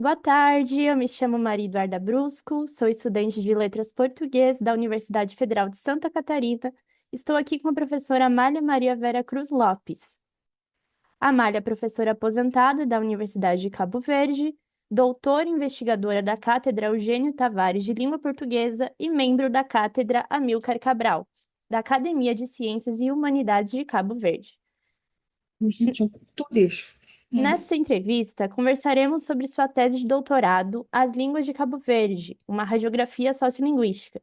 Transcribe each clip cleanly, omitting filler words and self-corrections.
Boa tarde, eu me chamo Maria Eduarda Brusco, sou estudante de Letras Português da Universidade Federal de Santa Catarina. Estou aqui com a professora Amália Maria Vera Cruz Lopes. A Amália é professora aposentada da Universidade de Cabo Verde, doutora investigadora da Cátedra Eugênio Tavares de Língua Portuguesa e membro da Cátedra Amílcar Cabral, da Academia de Ciências e Humanidades de Cabo Verde. Tudo isso. Nessa entrevista, conversaremos sobre sua tese de doutorado, As Línguas de Cabo Verde, uma radiografia sociolinguística,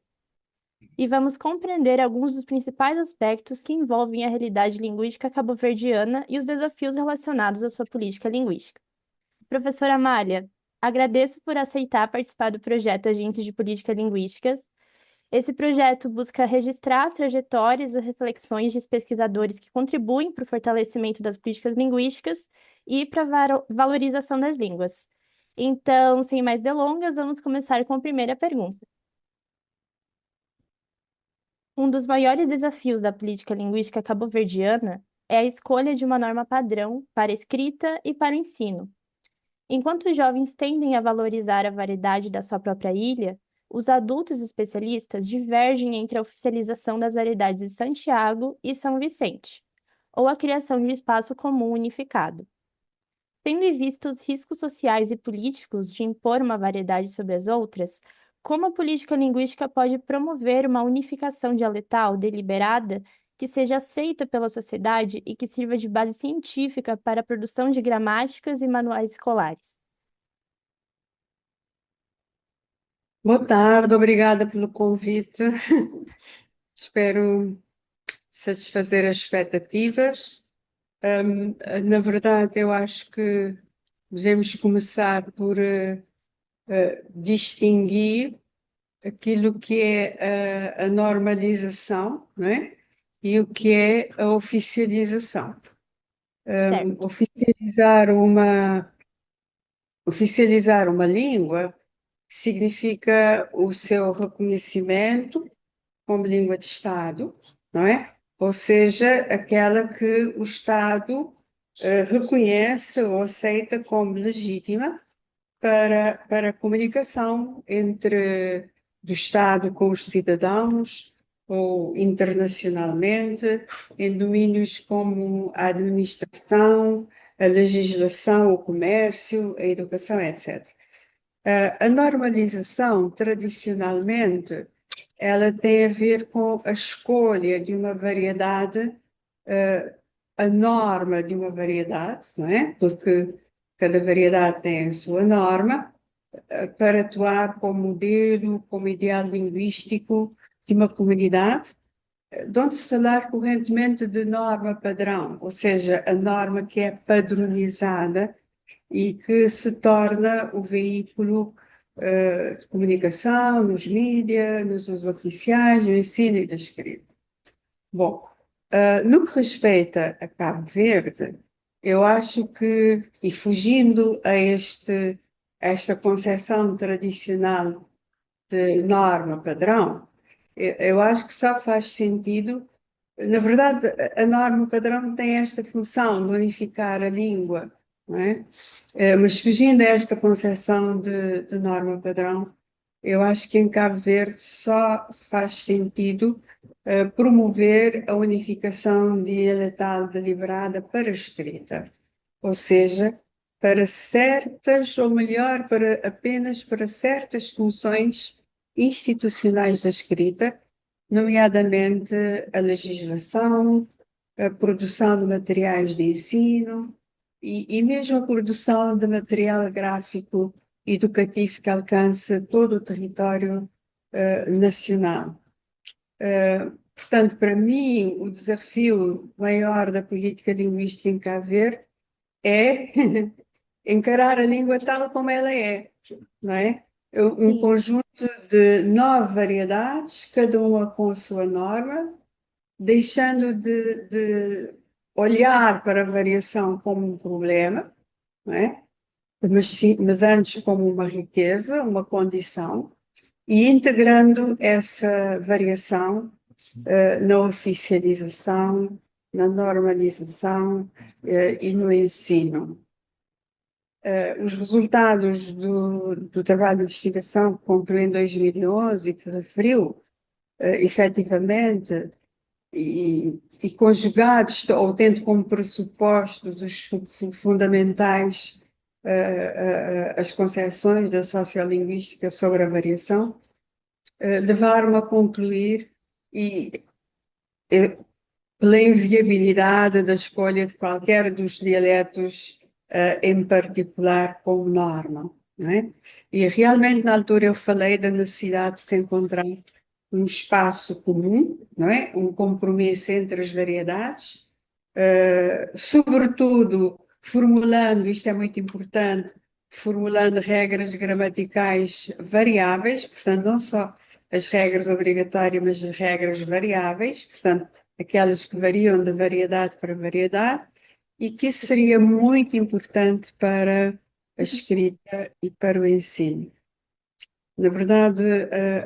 e vamos compreender alguns dos principais aspectos que envolvem a realidade linguística cabo-verdiana e os desafios relacionados à sua política linguística. Professora Amália, agradeço por aceitar participar do projeto Agentes de Política Linguísticas. Esse projeto busca registrar as trajetórias e reflexões de pesquisadores que contribuem para o fortalecimento das políticas linguísticas e para a valorização das línguas. Então, sem mais delongas, vamos começar com a primeira pergunta. Um dos maiores desafios da política linguística cabo-verdiana é a escolha de uma norma padrão para a escrita e para o ensino. Enquanto os jovens tendem a valorizar a variedade da sua própria ilha, os adultos especialistas divergem entre a oficialização das variedades de Santiago e São Vicente, ou a criação de um espaço comum unificado. Tendo em vista os riscos sociais e políticos de impor uma variedade sobre as outras, como a política linguística pode promover uma unificação dialetal deliberada que seja aceita pela sociedade e que sirva de base científica para a produção de gramáticas e manuais escolares? Boa tarde, obrigada pelo convite. Espero satisfazer as expectativas. Na verdade, eu acho que devemos começar por distinguir aquilo que é a normalização, não é? E o que é a oficialização. Certo. Oficializar uma língua significa o seu reconhecimento como língua de Estado, não é? Ou seja, aquela que o Estado reconhece ou aceita como legítima para a comunicação entre do Estado com os cidadãos ou internacionalmente, em domínios como a administração, a legislação, o comércio, a educação, etc. A normalização, tradicionalmente, ela tem a ver com a escolha de uma variedade, a norma de uma variedade, não é? Porque cada variedade tem a sua norma, para atuar como modelo, como ideal linguístico de uma comunidade, de onde se falar correntemente de norma padrão, ou seja, a norma que é padronizada e que se torna o veículo de comunicação nos mídias, nos usos oficiais, no ensino e da escrita. Bom, no que respeita a Cabo Verde, eu acho que, e fugindo a esta concepção tradicional de norma padrão, eu acho que só faz sentido. Na verdade, a norma padrão tem esta função de unificar a língua, não é? Mas fugindo a esta concepção de norma padrão, eu acho que em Cabo Verde só faz sentido promover a unificação dialetal deliberada para a escrita, ou seja, para certas, ou melhor, apenas para certas funções institucionais da escrita, nomeadamente a legislação, a produção de materiais de ensino e mesmo a produção de material gráfico educativo que alcance todo o território nacional. Portanto, para mim, o desafio maior da política linguística em Cabo Verde é encarar a língua tal como ela é, não é? Um Sim. conjunto de 9 variedades, cada uma com a sua norma, deixando de olhar para a variação como um problema, não é? Mas antes como uma riqueza, uma condição, e integrando essa variação na oficialização, na normalização e no ensino. Os resultados do trabalho de investigação que concluiu em 2011 e que referiu, efetivamente, e conjugados ou tendo como pressupostos os fundamentais as concepções da sociolinguística sobre a variação, levaram a concluir e pela inviabilidade da escolha de qualquer dos dialetos em particular como norma, não é? E realmente na altura eu falei da necessidade de se encontrar um espaço comum, não é? Um compromisso entre as variedades, sobretudo formulando, isto é muito importante, formulando regras gramaticais variáveis, portanto, não só as regras obrigatórias, mas as regras variáveis, portanto, aquelas que variam de variedade para variedade, e que isso seria muito importante para a escrita e para o ensino. Na verdade,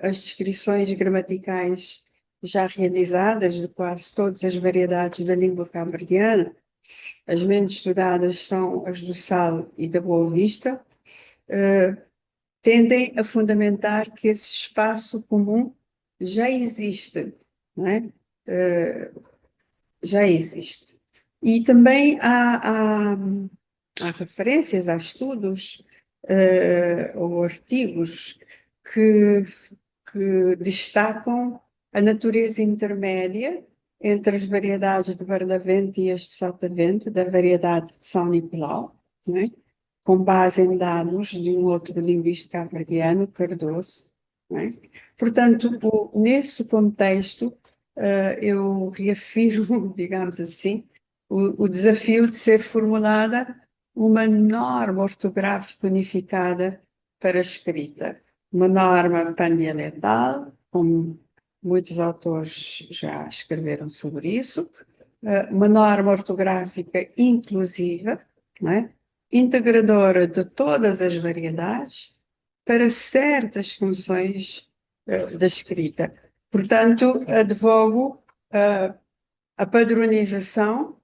as descrições gramaticais já realizadas de quase todas as variedades da língua cabo-verdiana, as menos estudadas são as do Sal e da Boa Vista, tendem a fundamentar que esse espaço comum já existe, não é? Já existe. E também há referências, há estudos ou artigos que, que destacam a natureza intermédia entre as variedades de Barlavento e as de Sotavento, da variedade de São Nicolau, não é? Com base em dados de um outro linguista cabo-verdiano, Cardoso. Não é? Portanto, nesse contexto, eu reafirmo, digamos assim, o desafio de ser formulada uma norma ortográfica unificada para a escrita. Uma norma pandialetal, como muitos autores já escreveram sobre isso, uma norma ortográfica inclusiva, não é? Integradora de todas as variedades para certas funções da escrita. Portanto, advogo a padronização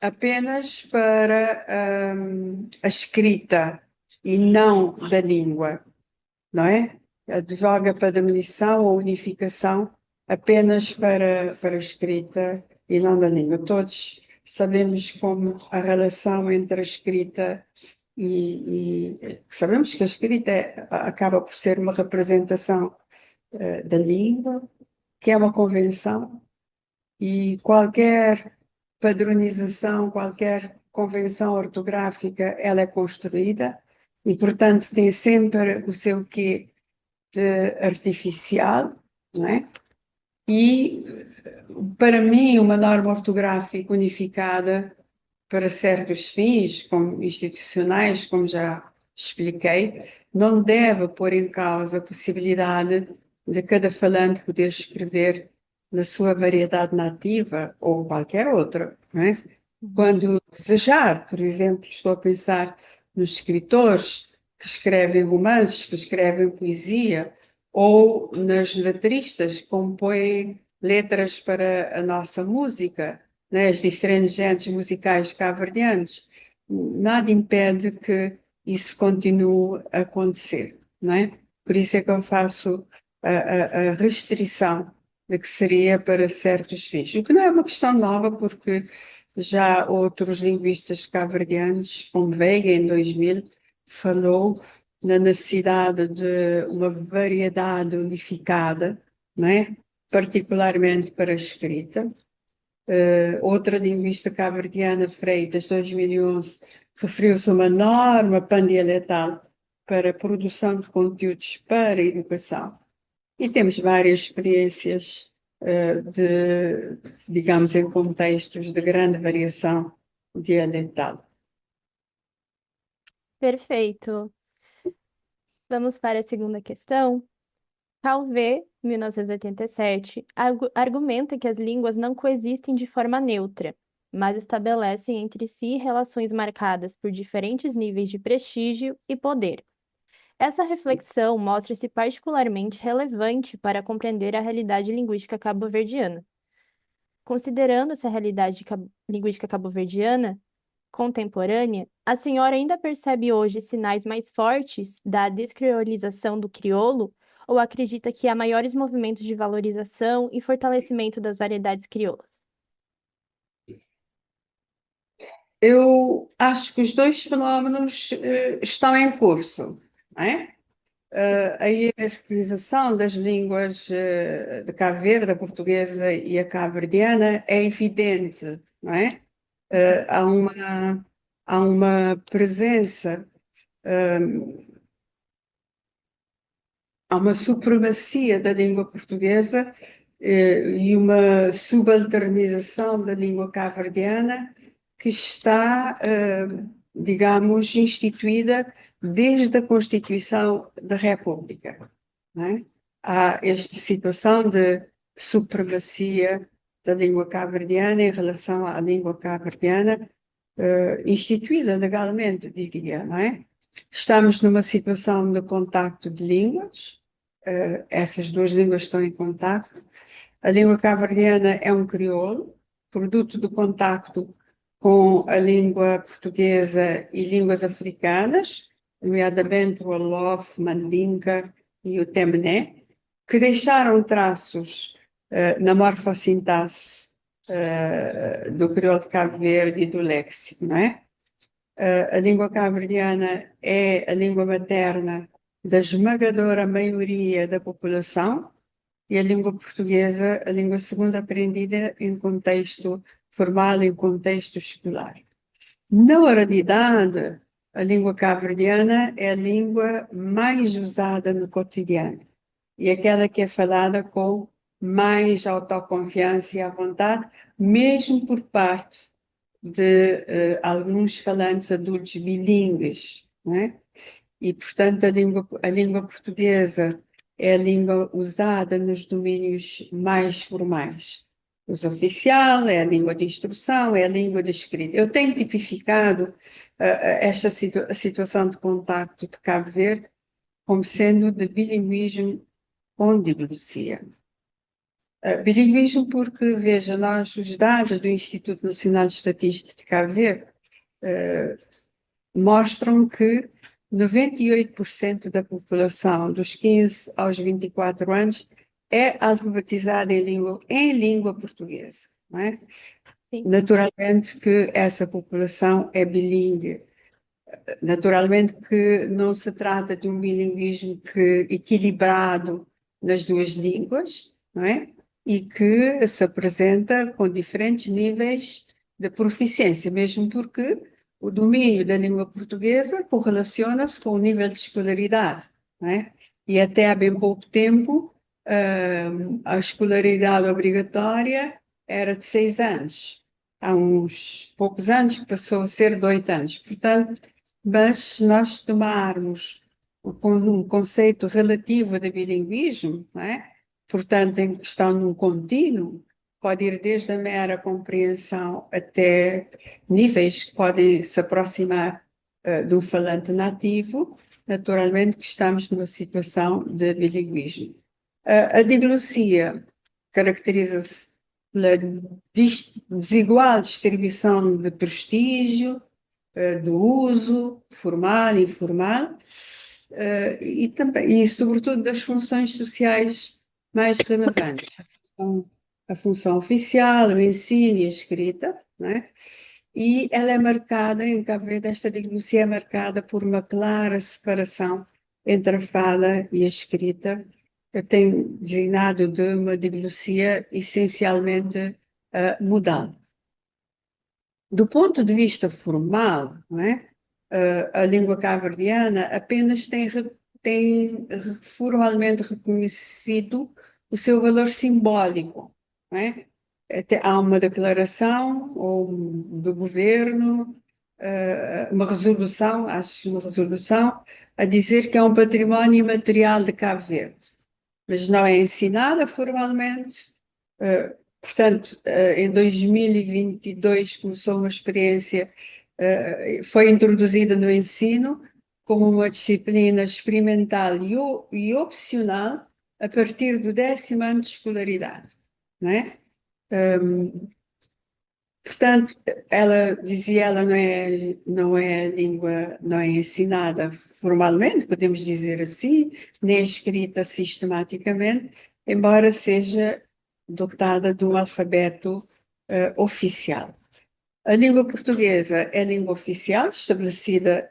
apenas para a escrita e não da língua, não é? Advoga a padronização ou unificação apenas para a escrita e não da língua. Todos sabemos como a relação entre a escrita sabemos que a escrita acaba por ser uma representação da língua, que é uma convenção, e qualquer padronização, qualquer convenção ortográfica, ela é construída e, portanto, tem sempre o seu quê de artificial, não é? E, para mim, uma norma ortográfica unificada para certos fins, como institucionais, como já expliquei, não deve pôr em causa a possibilidade de cada falante poder escrever na sua variedade nativa ou qualquer outra, não é? Quando desejar, por exemplo, estou a pensar nos escritores que escrevem romances, que escrevem poesia, ou nas letristas que compõem letras para a nossa música, né, as diferentes gentes musicais cabo-verdianos. Nada impede que isso continue a acontecer, não é? Por isso é que eu faço a restrição de que seria para certos fins. O que não é uma questão nova, porque já outros linguistas cabo-verdianos, como Veiga, em 2000, falou na necessidade de uma variedade unificada, não é? Particularmente para a escrita. Outra linguista cabo-verdiana, Freitas, 2011, referiu-se a uma norma pandialetal para a produção de conteúdos para a educação. E temos várias experiências digamos, em contextos de grande variação dialetal. Perfeito. Vamos para a segunda questão. Calvé, 1987, argumenta que as línguas não coexistem de forma neutra, mas estabelecem entre si relações marcadas por diferentes níveis de prestígio e poder. Essa reflexão mostra-se particularmente relevante para compreender a realidade linguística cabo-verdiana. Considerando essa realidade linguística cabo-verdiana, contemporânea, a senhora ainda percebe hoje sinais mais fortes da descriolização do crioulo ou acredita que há maiores movimentos de valorização e fortalecimento das variedades crioulas? Eu acho que os dois fenómenos estão em curso, não é? A hierarquização das línguas de Cabo Verde, a portuguesa e a cabo-verdiana, é evidente, não é? Eh, há uma, há uma presença, eh, há uma supremacia da língua portuguesa e uma subalternização da língua cabo-verdiana que está, digamos, instituída desde a Constituição da República, não é? Há esta situação de supremacia da língua cabo-verdiana em relação à língua cabo-verdiana, instituída legalmente, diria, não é? Estamos numa situação de contacto de línguas, essas duas línguas estão em contacto. A língua cabo-verdiana é um crioulo, produto do contacto com a língua portuguesa e línguas africanas, nomeadamente o Wolof, Mandinka e o Temné, que deixaram traços na morfossintaxe do crioulo de Cabo Verde e do léxico, não é? A língua cabo-verdiana é a língua materna da esmagadora maioria da população e a língua portuguesa, a língua segunda aprendida em contexto formal, em contexto escolar. Na oralidade, a língua cabo-verdiana é a língua mais usada no cotidiano e aquela que é falada com mais autoconfiança e à vontade, mesmo por parte de alguns falantes adultos bilíngues, não é? E, portanto, a língua portuguesa é a língua usada nos domínios mais formais. O uso oficial, é a língua de instrução, é a língua de escrita. Eu tenho tipificado esta situação de contacto de Cabo Verde como sendo de bilinguismo com diglossia. Bilinguismo porque, veja, nós, os dados do Instituto Nacional de Estatística de Cabo Verde mostram que 98% da população dos 15 aos 24 anos é alfabetizada em língua portuguesa, não é? Sim. Naturalmente que essa população é bilíngue. Naturalmente que não se trata de um bilinguismo equilibrado nas duas línguas, não é? E que se apresenta com diferentes níveis de proficiência, mesmo porque o domínio da língua portuguesa correlaciona-se com o nível de escolaridade, não é? E até há bem pouco tempo, a escolaridade obrigatória era de 6 anos. Há uns poucos anos que passou a ser de 8 anos. Portanto, mas se nós tomarmos um conceito relativo de bilinguismo, não é? Portanto, em que estão num contínuo, pode ir desde a mera compreensão até níveis que podem se aproximar de um falante nativo, naturalmente que estamos numa situação de bilinguismo. A diglossia caracteriza-se pela desigual distribuição de prestígio, do uso formal e informal, e sobretudo das funções sociais mais relevantes. A função oficial, o ensino e a escrita, não é? E ela é marcada, em Cabo Verde, esta diglossia é marcada por uma clara separação entre a fala e a escrita. Eu tenho designado de uma diglossia essencialmente modal. Do ponto de vista formal, não é? A língua cabo-verdiana apenas tem formalmente reconhecido o seu valor simbólico, não é? Há uma declaração do governo, uma resolução, acho uma resolução, a dizer que é um património imaterial de Cabo Verde, mas não é ensinada formalmente. Portanto, em 2022 começou uma experiência, foi introduzida no ensino como uma disciplina experimental e opcional a partir do 10º ano de escolaridade, não é? Portanto, ela dizia, ela não é língua, não é ensinada formalmente, podemos dizer assim, nem escrita sistematicamente, embora seja dotada de um alfabeto oficial. A língua portuguesa é língua oficial, estabelecida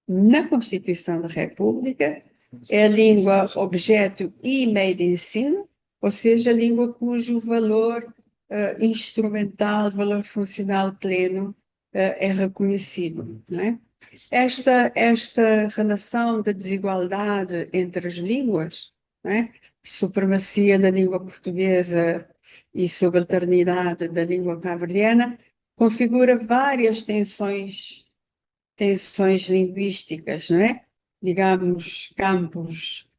na Constituição da República, é a língua objeto e meio de ensino, ou seja, a língua cujo valor instrumental, valor funcional pleno é reconhecido. Não é? Esta relação de desigualdade entre as línguas, não é? Supremacia da língua portuguesa e subalternidade da língua cabo-verdiana, configura várias tensões linguísticas, não é? Digamos, campos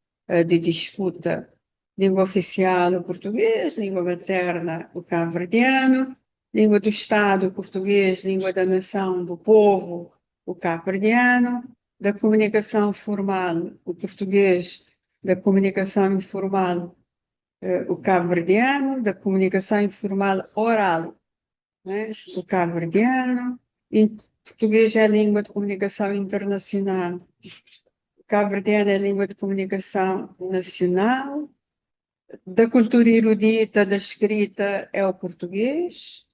de disputa. Língua oficial, o português, língua materna, o cabo-verdiano, língua do Estado, o português, língua da nação, do povo, o cabo-verdiano, da comunicação formal, o português, da comunicação informal, o cabo-verdiano, da comunicação informal oral, né? O cabo-verdiano, português é a língua de comunicação internacional, o cabo-verdiano é a língua de comunicação nacional, da cultura erudita, da escrita é o português,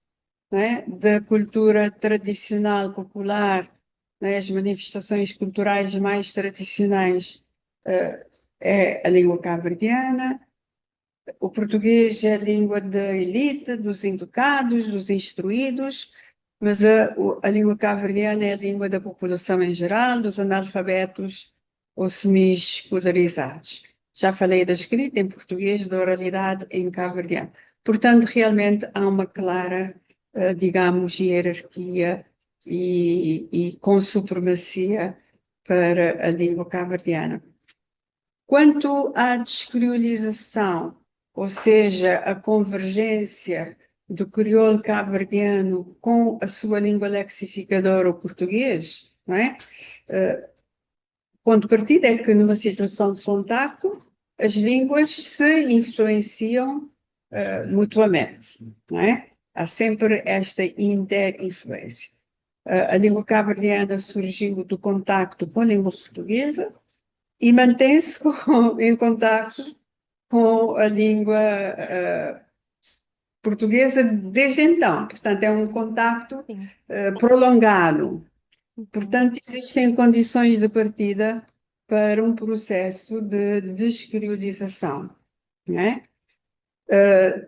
né? Da cultura tradicional popular, né? As manifestações culturais mais tradicionais é a língua cabo-verdiana. O português é a língua da elite, dos educados, dos instruídos, mas a língua cabo-verdiana é a língua da população em geral, dos analfabetos ou semi-escolarizados. Já falei da escrita em português, da oralidade em cabo-verdiano. Portanto, realmente há uma clara, digamos, hierarquia e com supremacia para a língua cabo-verdiana. Quanto à descriolização, ou seja, a convergência do crioulo cabo-verdiano com a sua língua lexificadora, o português, não é? Ponto de partida é que numa situação de contacto as línguas se influenciam mutuamente, não é? Há sempre esta interinfluência. A língua cabo-verdiana surgiu do contacto com a língua portuguesa e mantém-se em contacto com a língua portuguesa desde então. Portanto, é um contacto Sim. prolongado. Uhum. Portanto, existem condições de partida para um processo de descriolização. Não é?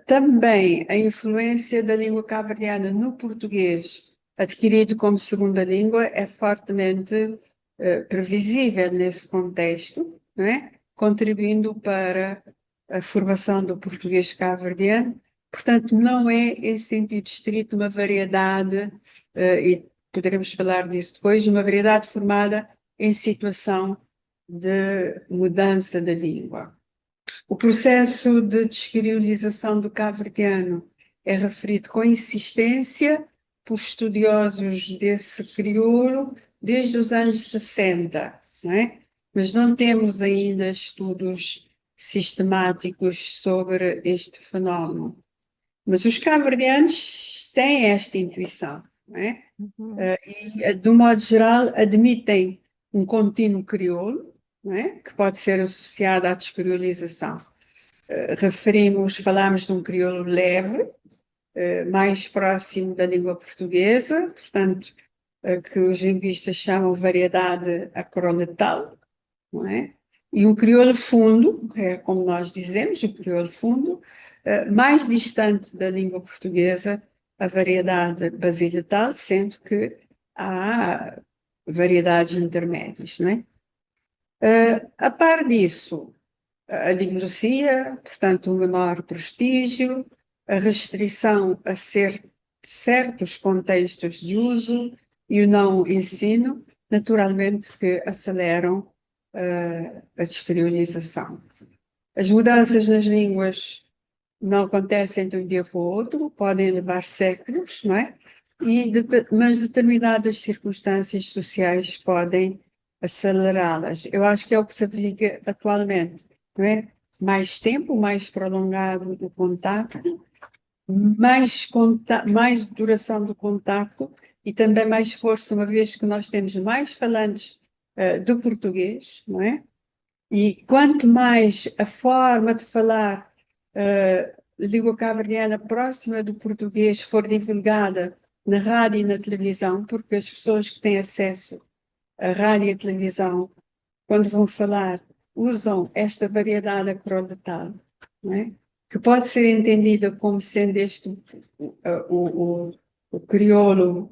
Também a influência da língua cabo-verdiana no português, adquirido como segunda língua, é fortemente previsível nesse contexto, não é? Contribuindo para a formação do português cabo-verdiano. Portanto, não é, em sentido estrito, uma variedade, e poderemos falar disso depois, uma variedade formada em situação de mudança da língua. O processo de descriolização do cabo-verdiano é referido com insistência por estudiosos desse crioulo desde os anos 60, não é? Mas não temos ainda estudos sistemáticos sobre este fenómeno. Mas os cabo-verdianos têm esta intuição, não é? Uhum. E, de um modo geral, admitem um contínuo crioulo, não é? Que pode ser associado à descriolização. Falámos de um crioulo leve, mais próximo da língua portuguesa, portanto, que os linguistas chamam variedade acronatal, não é? E um crioulo fundo, é como nós dizemos, o crioulo fundo, mais distante da língua portuguesa, a variedade basiletal, sendo que há variedades intermédias, não é? A par disso, a diglosia, portanto, o menor prestígio, a restrição a certos contextos de uso e o não ensino, naturalmente que aceleram a descriolização. As mudanças nas línguas não acontecem de um dia para o outro, podem levar séculos, não é? Mas determinadas circunstâncias sociais podem acelerá-las. Eu acho que é o que se aplica atualmente, não é? Mais tempo, mais prolongado do contacto, mais duração do contacto e também mais força, uma vez que nós temos mais falantes do português, não é? E quanto mais a forma de falar língua cabo-verdiana próxima do português for divulgada na rádio e na televisão, porque as pessoas que têm acesso à rádio e à televisão, quando vão falar, usam esta variedade acroletada, não é? Que pode ser entendida como sendo este o crioulo,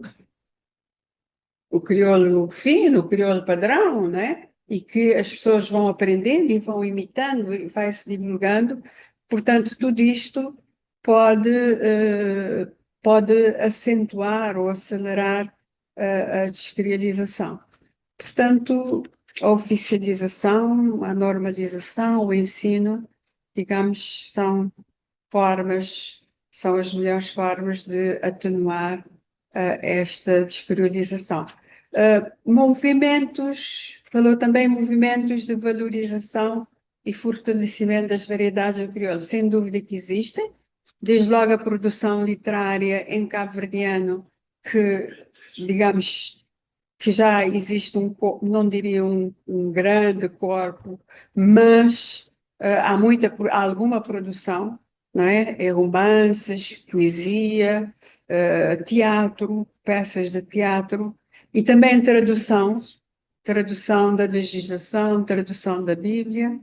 o crioulo fino, o crioulo padrão, né? E que as pessoas vão aprendendo e vão imitando e vai se divulgando. Portanto, tudo isto pode acentuar ou acelerar a descrialização. Portanto, a oficialização, a normalização, o ensino, digamos, são as melhores formas de atenuar esta despriorização. Falou também movimentos de valorização e fortalecimento das variedades do crioulo. Sem dúvida que existem, desde logo a produção literária em cabo-verdiano, que, digamos, que já existe não diria um grande corpo, mas há alguma produção, não é? Romances, poesia, teatro, peças de teatro e também tradução da legislação, tradução da Bíblia,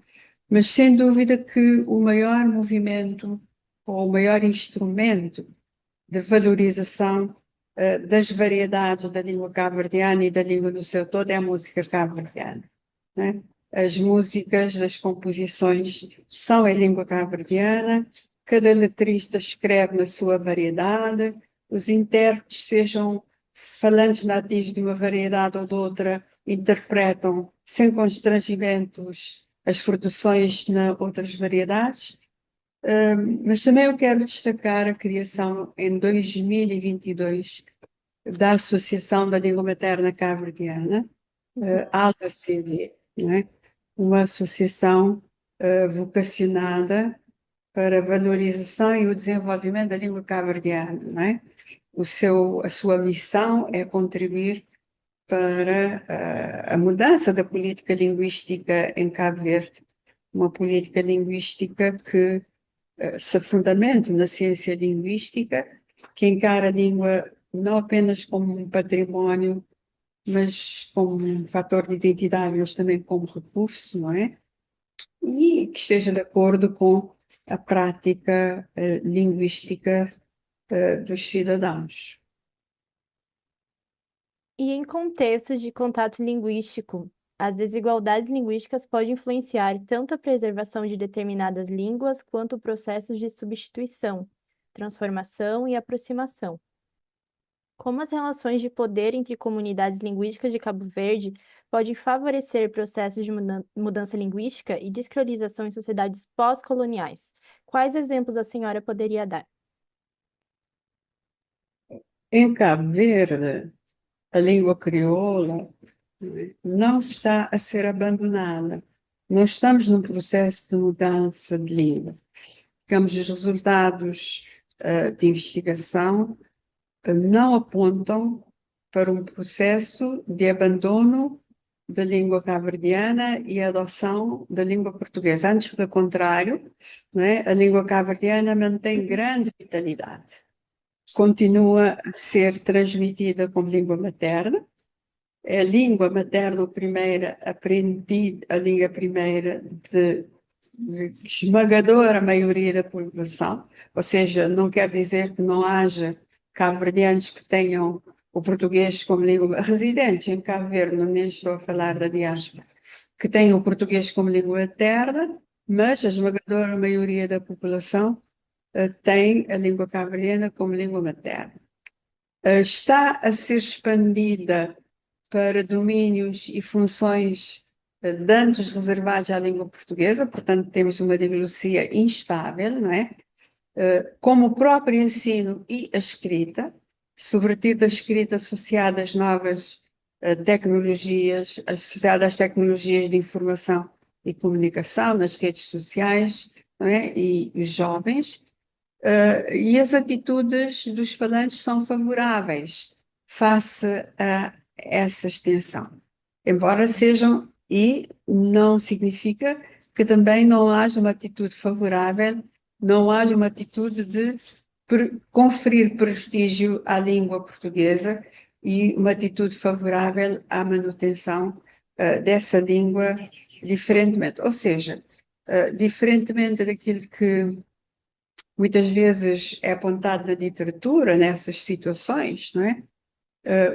mas sem dúvida que o maior movimento ou o maior instrumento de valorização das variedades da língua cabo-verdiana e da língua no seu todo é a música cabo-verdiana, né? As músicas, as composições são em língua cabo-verdiana, cada letrista escreve na sua variedade, os intérpretes, sejam falantes nativos de uma variedade ou de outra, interpretam sem constrangimentos as produções nas outras variedades. Mas também eu quero destacar a criação em 2022 da Associação da Língua Materna Cabo-Verdiana, ALCACV, não é? Uma associação vocacionada para a valorização e o desenvolvimento da língua cabo-verdiana, não é? A sua missão é contribuir para a mudança da política linguística em Cabo Verde, uma política linguística que se fundamenta na ciência linguística, que encara a língua não apenas como um património, mas como um fator de identidade, mas também como recurso, não é? E que esteja de acordo com a prática linguística dos cidadãos. E em contextos de contato linguístico, as desigualdades linguísticas podem influenciar tanto a preservação de determinadas línguas quanto processos de substituição, transformação e aproximação. Como as relações de poder entre comunidades linguísticas de Cabo Verde podem favorecer processos de mudança linguística e descolonização em sociedades pós-coloniais? Quais exemplos a senhora poderia dar? Em Cabo Verde, a língua crioula não está a ser abandonada. Nós estamos num processo de mudança de língua. Digamos, os resultados de investigação não apontam para um processo de abandono da língua cabo-verdiana e adoção da língua portuguesa. Antes, pelo contrário, não é? A língua cabo-verdiana mantém grande vitalidade. Continua a ser transmitida como língua materna. É a língua materna primeira aprendida, a língua primeira de esmagadora maioria da população, ou seja, não quer dizer que não haja cabo-verdianos que tenham o português como língua, residentes em Cabo Verde, nem estou a falar da diáspora, que tenham o português como língua materna, mas a esmagadora maioria da população tem a língua cabo-verdiana como língua materna. Está a ser expandida para domínios e funções antes reservados à língua portuguesa, portanto temos uma diglossia instável, não é? Como o próprio ensino e a escrita, sobretudo a escrita associada às novas tecnologias, associada às tecnologias de informação e comunicação nas redes sociais, não é? E os jovens, E as atitudes dos falantes são favoráveis face a essa extensão, embora sejam, e não significa que também não haja uma atitude favorável, não haja uma atitude de conferir prestígio à língua portuguesa e uma atitude favorável à manutenção dessa língua, diferentemente. Ou seja, diferentemente daquilo que muitas vezes é apontado na literatura, nessas situações, não é?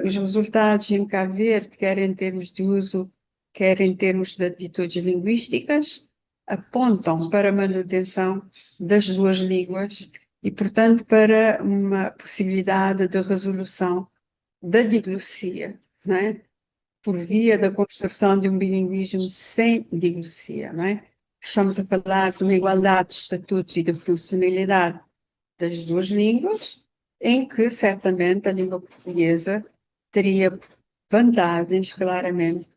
Os resultados em Cabo Verde, quer em termos de uso, quer em termos de atitudes linguísticas, apontam para a manutenção das duas línguas e, portanto, para uma possibilidade de resolução da diglossia, não é? Por via da construção de um bilinguismo sem diglossia, não é? Estamos a falar de uma igualdade de estatuto e de funcionalidade das duas línguas, em que certamente a língua portuguesa teria vantagens, claramente,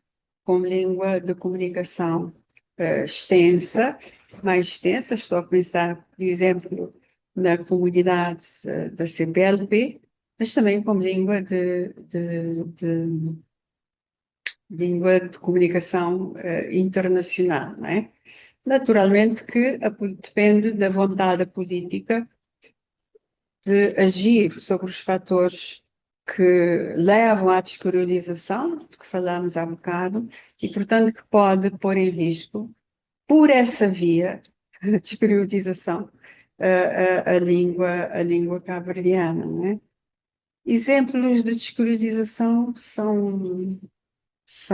como língua de comunicação extensa, mais extensa. Estou a pensar, por exemplo, na comunidade da CPLP, mas também como língua de comunicação internacional, não é? Naturalmente que depende da vontade política de agir sobre os fatores que levam à descolonização, de que falámos há bocado, e, portanto, que pode pôr em risco, por essa via, a descolonização, a língua cabo-verdiana, não é? Exemplos de descolonização são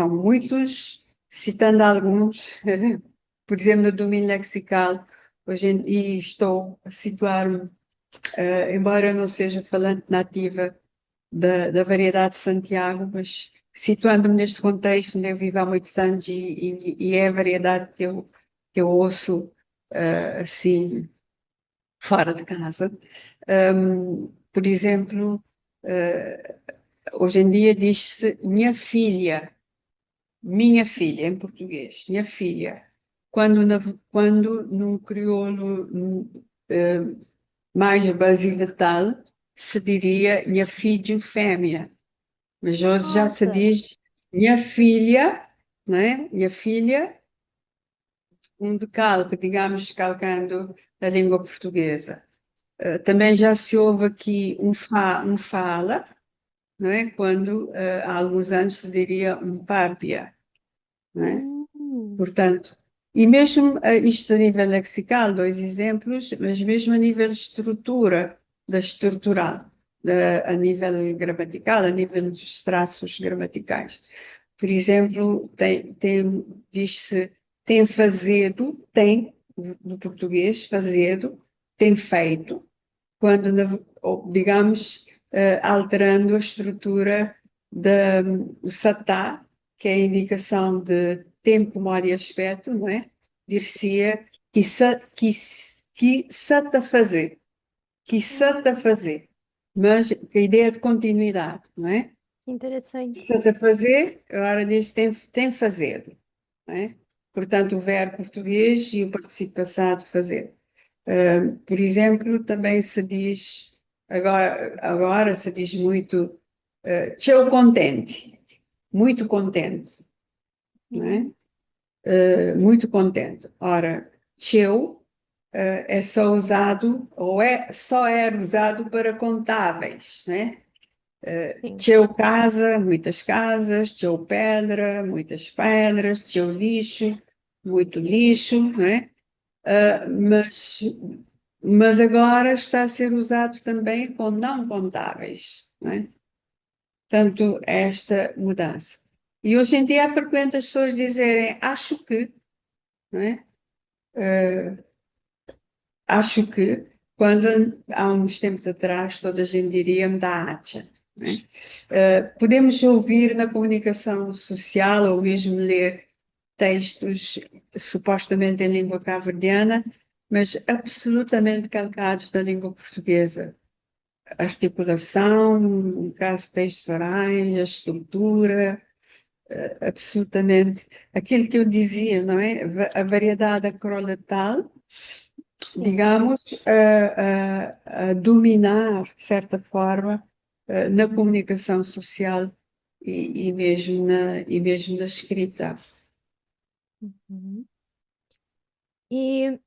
muitos, citando alguns, por exemplo, no domínio lexical, e estou a situar-me, embora eu não seja falante nativa da variedade de Santiago, mas situando-me neste contexto onde eu vivo há muitos anos e é a variedade que eu ouço assim, fora de casa. Por exemplo, hoje em dia diz-se minha filha, em português, minha filha. Quando num crioulo mais basiletal se diria minha filha fêmea, mas hoje já se Nossa, diz minha filha, né? Minha filha, um decalque, digamos, calcando da língua portuguesa. Também já se ouve aqui um fala, não é? Quando há alguns anos se diria um pápia, não é? hum, Portanto, e mesmo isto a nível lexical, dois exemplos, mas mesmo a nível de estrutura, da estrutural, a nível gramatical, a nível dos traços gramaticais. Por exemplo, diz-se tem fazedo, tem, do português, fazedo, tem feito, quando, digamos, alterando a estrutura do satá, que é a indicação de tempo, modo e aspecto, não é? Dir-se-ia que a fazer, a fazer, mas a ideia de continuidade, não é? interessante. Que a fazer, agora diz tem fazer, não é? Portanto, o verbo português e o participio passado fazer. Por exemplo, também se diz, agora se diz muito, teu contente, muito contente, não é? Hum, Muito contente. Ora, teu é só usado, ou só era usado para contáveis, né? sim. Teu casa, muitas casas, teu pedra, muitas pedras, teu lixo, muito lixo, né? Mas agora está a ser usado também com não contáveis, né? Tanto esta mudança. E hoje em dia é frequente as pessoas dizerem acho que, não é? Acho que, quando há uns tempos atrás, toda a gente diria me dá acha. Né? Podemos ouvir na comunicação social ou mesmo ler textos supostamente em língua cabo-verdiana, mas absolutamente calcados da língua portuguesa. A articulação, no caso de textos orais, a estrutura, absolutamente. Aquilo que eu dizia, não é? A variedade acrolatal Sim. digamos, a dominar, de certa forma, na comunicação social e mesmo na escrita. Uhum. E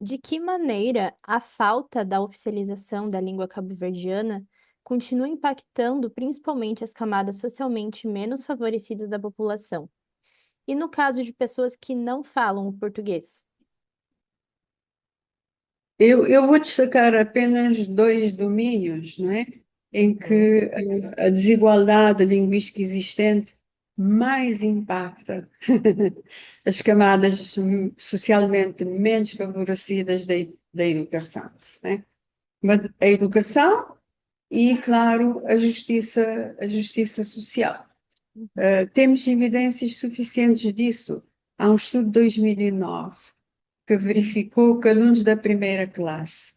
de que maneira a falta da oficialização da língua cabo-verdiana continua impactando principalmente as camadas socialmente menos favorecidas da população? E no caso de pessoas que não falam o português? Eu vou destacar apenas dois domínios, não é? Em Uhum. que a desigualdade linguística existente mais impacta as camadas socialmente menos favorecidas da educação, não é? A educação e, claro, a justiça social. Uhum. Temos evidências suficientes disso. Há um estudo de 2009 que verificou que alunos da primeira classe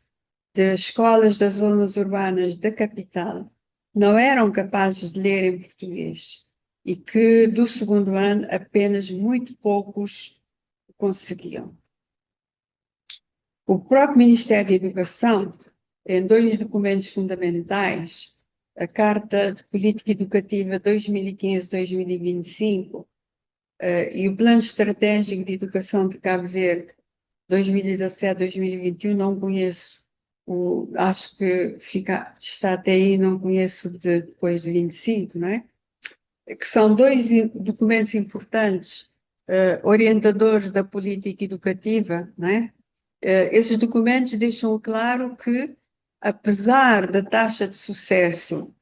de escolas das zonas urbanas da capital não eram capazes de ler em português e que do segundo ano apenas muito poucos conseguiam. O próprio Ministério da Educação, em dois documentos fundamentais, a Carta de Política Educativa 2015-2025 e o Plano Estratégico de Educação de Cabo Verde 2017-2021, não conheço, acho que está até aí, não conheço depois de 25, não é? Que são dois documentos importantes, orientadores da política educativa, não é? Esses documentos deixam claro que, apesar da taxa de sucesso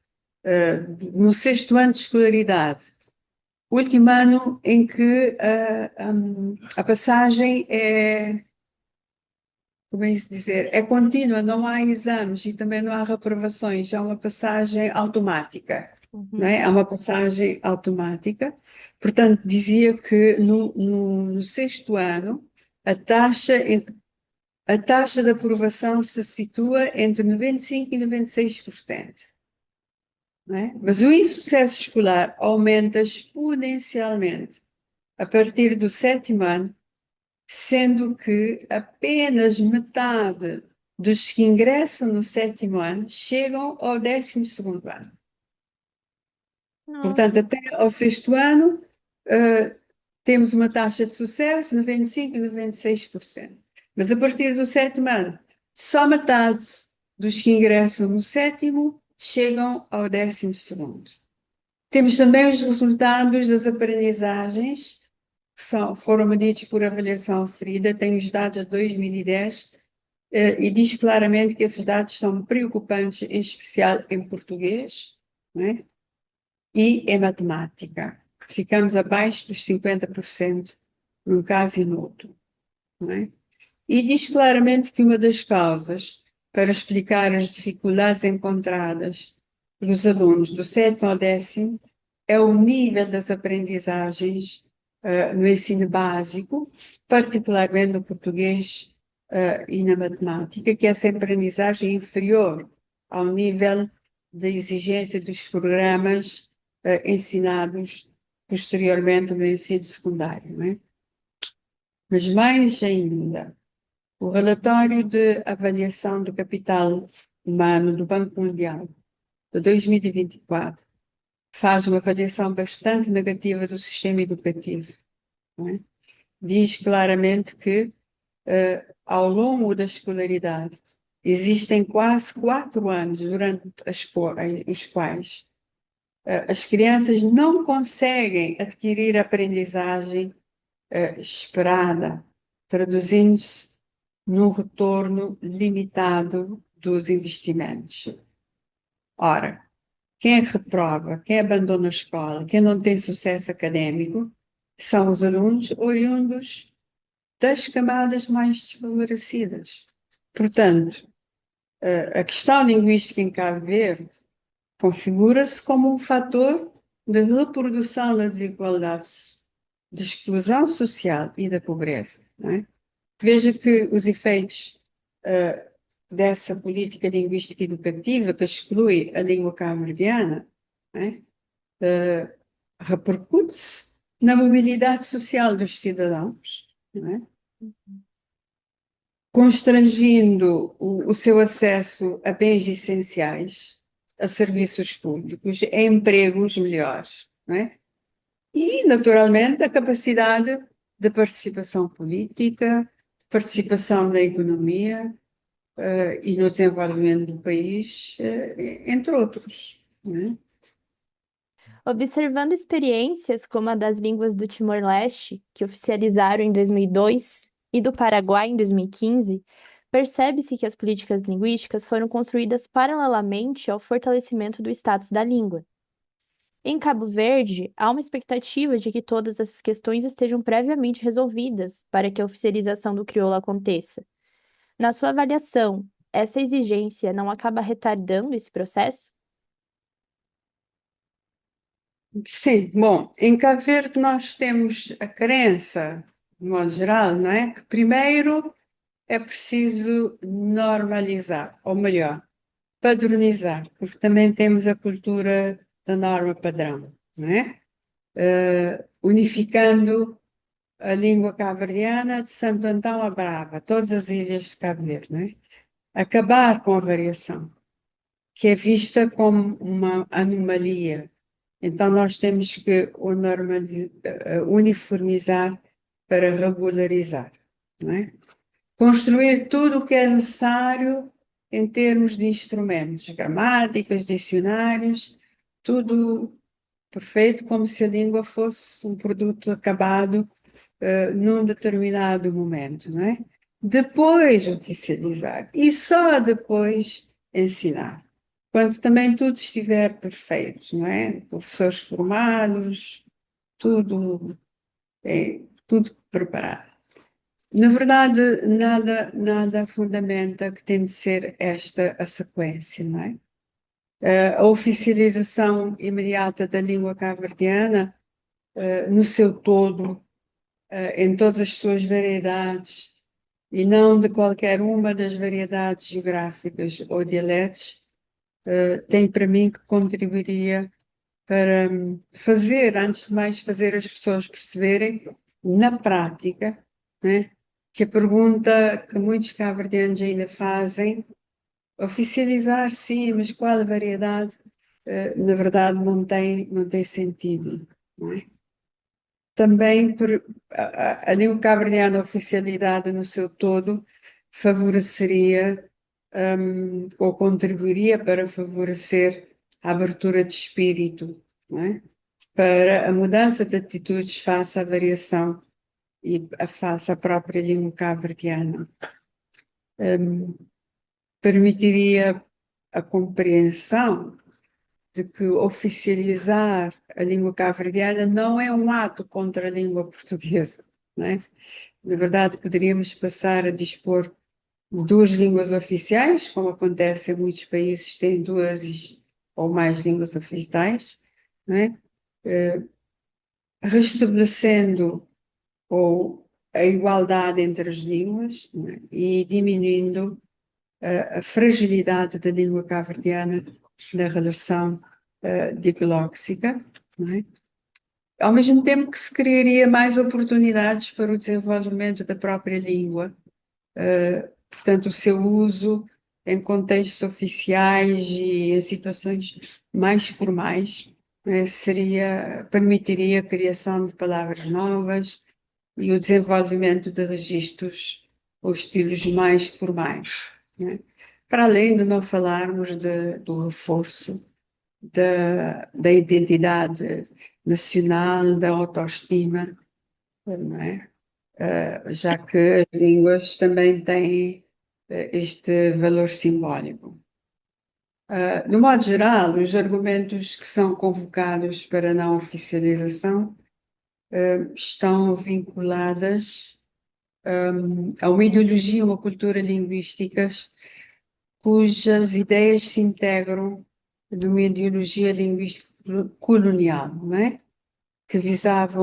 no sexto ano de escolaridade, último ano em que a passagem é, como é isso dizer, é contínua, não há exames e também não há reprovações, é uma passagem automática, não Uhum. é? É uma passagem automática. Portanto, dizia que no sexto ano a taxa, a taxa de aprovação se situa entre 95% e 96%. Não é? Mas o insucesso escolar aumenta exponencialmente a partir do sétimo ano, sendo que apenas metade dos que ingressam no sétimo ano chegam ao 12º ano. Portanto, Nossa. até ao sexto ano, uh, temos uma taxa de sucesso de 95% e 96%. Mas a partir do sétimo ano, só metade dos que ingressam no sétimo chegam ao 12º. Temos também os resultados das aprendizagens, que foram medidos por avaliação ferida, tem os dados de 2010, e diz claramente que esses dados são preocupantes, em especial em português, né? E em matemática. Ficamos abaixo dos 50% num caso e no outro. Né? E diz claramente que uma das causas para explicar as dificuldades encontradas pelos alunos do sétimo ao décimo é o nível das aprendizagens no ensino básico, particularmente no português e na matemática, que essa aprendizagem é inferior ao nível de exigência dos programas ensinados posteriormente no ensino secundário. Não é? Mas mais ainda, o relatório de avaliação do capital humano do Banco Mundial de 2024 faz uma avaliação bastante negativa do sistema educativo. Não é? Diz claramente que, ao longo da escolaridade, existem quase 4 anos durante os quais as crianças não conseguem adquirir a aprendizagem esperada, traduzindo-se num retorno limitado dos investimentos. Ora, quem reprova, quem abandona a escola, quem não tem sucesso académico, são os alunos oriundos das camadas mais desfavorecidas. Portanto, a questão linguística em Cabo Verde configura-se como um fator de reprodução da desigualdade, de exclusão social e da pobreza. Não é? Veja que os efeitos dessa política linguística educativa que exclui a língua cabo-verdiana repercute-se na mobilidade social dos cidadãos. Não é? constrangindo o seu acesso a bens essenciais, a serviços públicos, a empregos melhores, não é? E, naturalmente, a capacidade de participação política, de participação na economia, e no desenvolvimento do país, entre outros, não é? Observando experiências como a das línguas do Timor-Leste, que oficializaram em 2002, e do Paraguai em 2015, percebe-se que as políticas linguísticas foram construídas paralelamente ao fortalecimento do status da língua. Em Cabo Verde, há uma expectativa de que todas essas questões estejam previamente resolvidas para que a oficialização do crioulo aconteça. Na sua avaliação, essa exigência não acaba retardando esse processo? Sim, bom, em Cabo Verde nós temos a crença, de modo geral, não é? Que primeiro é preciso normalizar, ou melhor, padronizar, porque também temos a cultura da norma padrão, não é? Unificando a língua cabo-verdiana de Santo Antão a Brava, todas as ilhas de Cabo Verde, não é? Acabar com a variação, que é vista como uma anomalia. Então, nós temos que uniformizar para regularizar, não é? Construir tudo o que é necessário em termos de instrumentos, gramáticas, dicionários, tudo perfeito, como se a língua fosse um produto acabado num determinado momento, não é? Depois oficializar e só depois ensinar. Quando também tudo estiver perfeito, não é? Professores formados, tudo, tudo preparado. Na verdade, nada fundamenta que tem de ser esta a sequência, não é? A oficialização imediata da língua cabo-verdiana, no seu todo, em todas as suas variedades, e não de qualquer uma das variedades geográficas ou dialetos, tem para mim que contribuiria para fazer, antes de mais, fazer as pessoas perceberem, na prática, né, que a pergunta que muitos cabo-verdianos ainda fazem, oficializar, sim, mas qual a variedade, na verdade não tem sentido, não é? Também a língua cabo-verdiana, a oficialidade no seu todo, favoreceria ou contribuiria para favorecer a abertura de espírito, não é? Para a mudança de atitudes face à variação e face à própria língua cabo-verdiana. Permitiria a compreensão de que oficializar a língua cabo-verdiana não é um ato contra a língua portuguesa, não é? Na verdade, poderíamos passar a dispor de duas línguas oficiais, como acontece em muitos países que têm duas ou mais línguas oficiais, não é? Restabelecendo ou a igualdade entre as línguas, não é? E diminuindo a fragilidade da língua cabo-verdiana na relação diglóxica, não é? Ao mesmo tempo que se criaria mais oportunidades para o desenvolvimento da própria língua, portanto, o seu uso em contextos oficiais e em situações mais formais, permitiria a criação de palavras novas e o desenvolvimento de registros ou estilos mais formais, né? Para além de não falarmos do reforço da identidade nacional, da autoestima, não é? Já que as línguas também têm este valor simbólico. No modo geral, os argumentos que são convocados para a não oficialização estão vinculadas a uma ideologia, uma cultura linguísticas cujas ideias se integram numa ideologia linguística colonial, não é? Que visava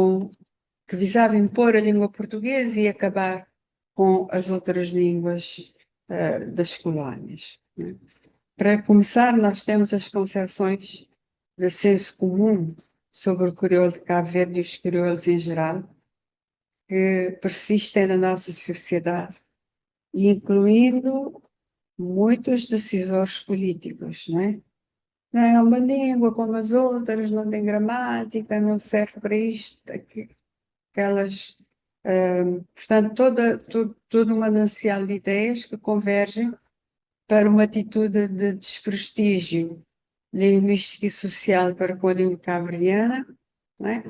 impor a língua portuguesa e acabar com as outras línguas das colónias, né? Para começar, nós temos as concepções de senso comum sobre o crioulo de Cabo Verde e os crioulos em geral, que persistem na nossa sociedade incluindo muitos decisores políticos, não é? Não é uma língua como as outras, não tem gramática, não serve para isto, aquelas. Portanto, todo um manancial de ideias que convergem para uma atitude de desprestígio linguístico e social para com a língua cabo-verdiana, não é?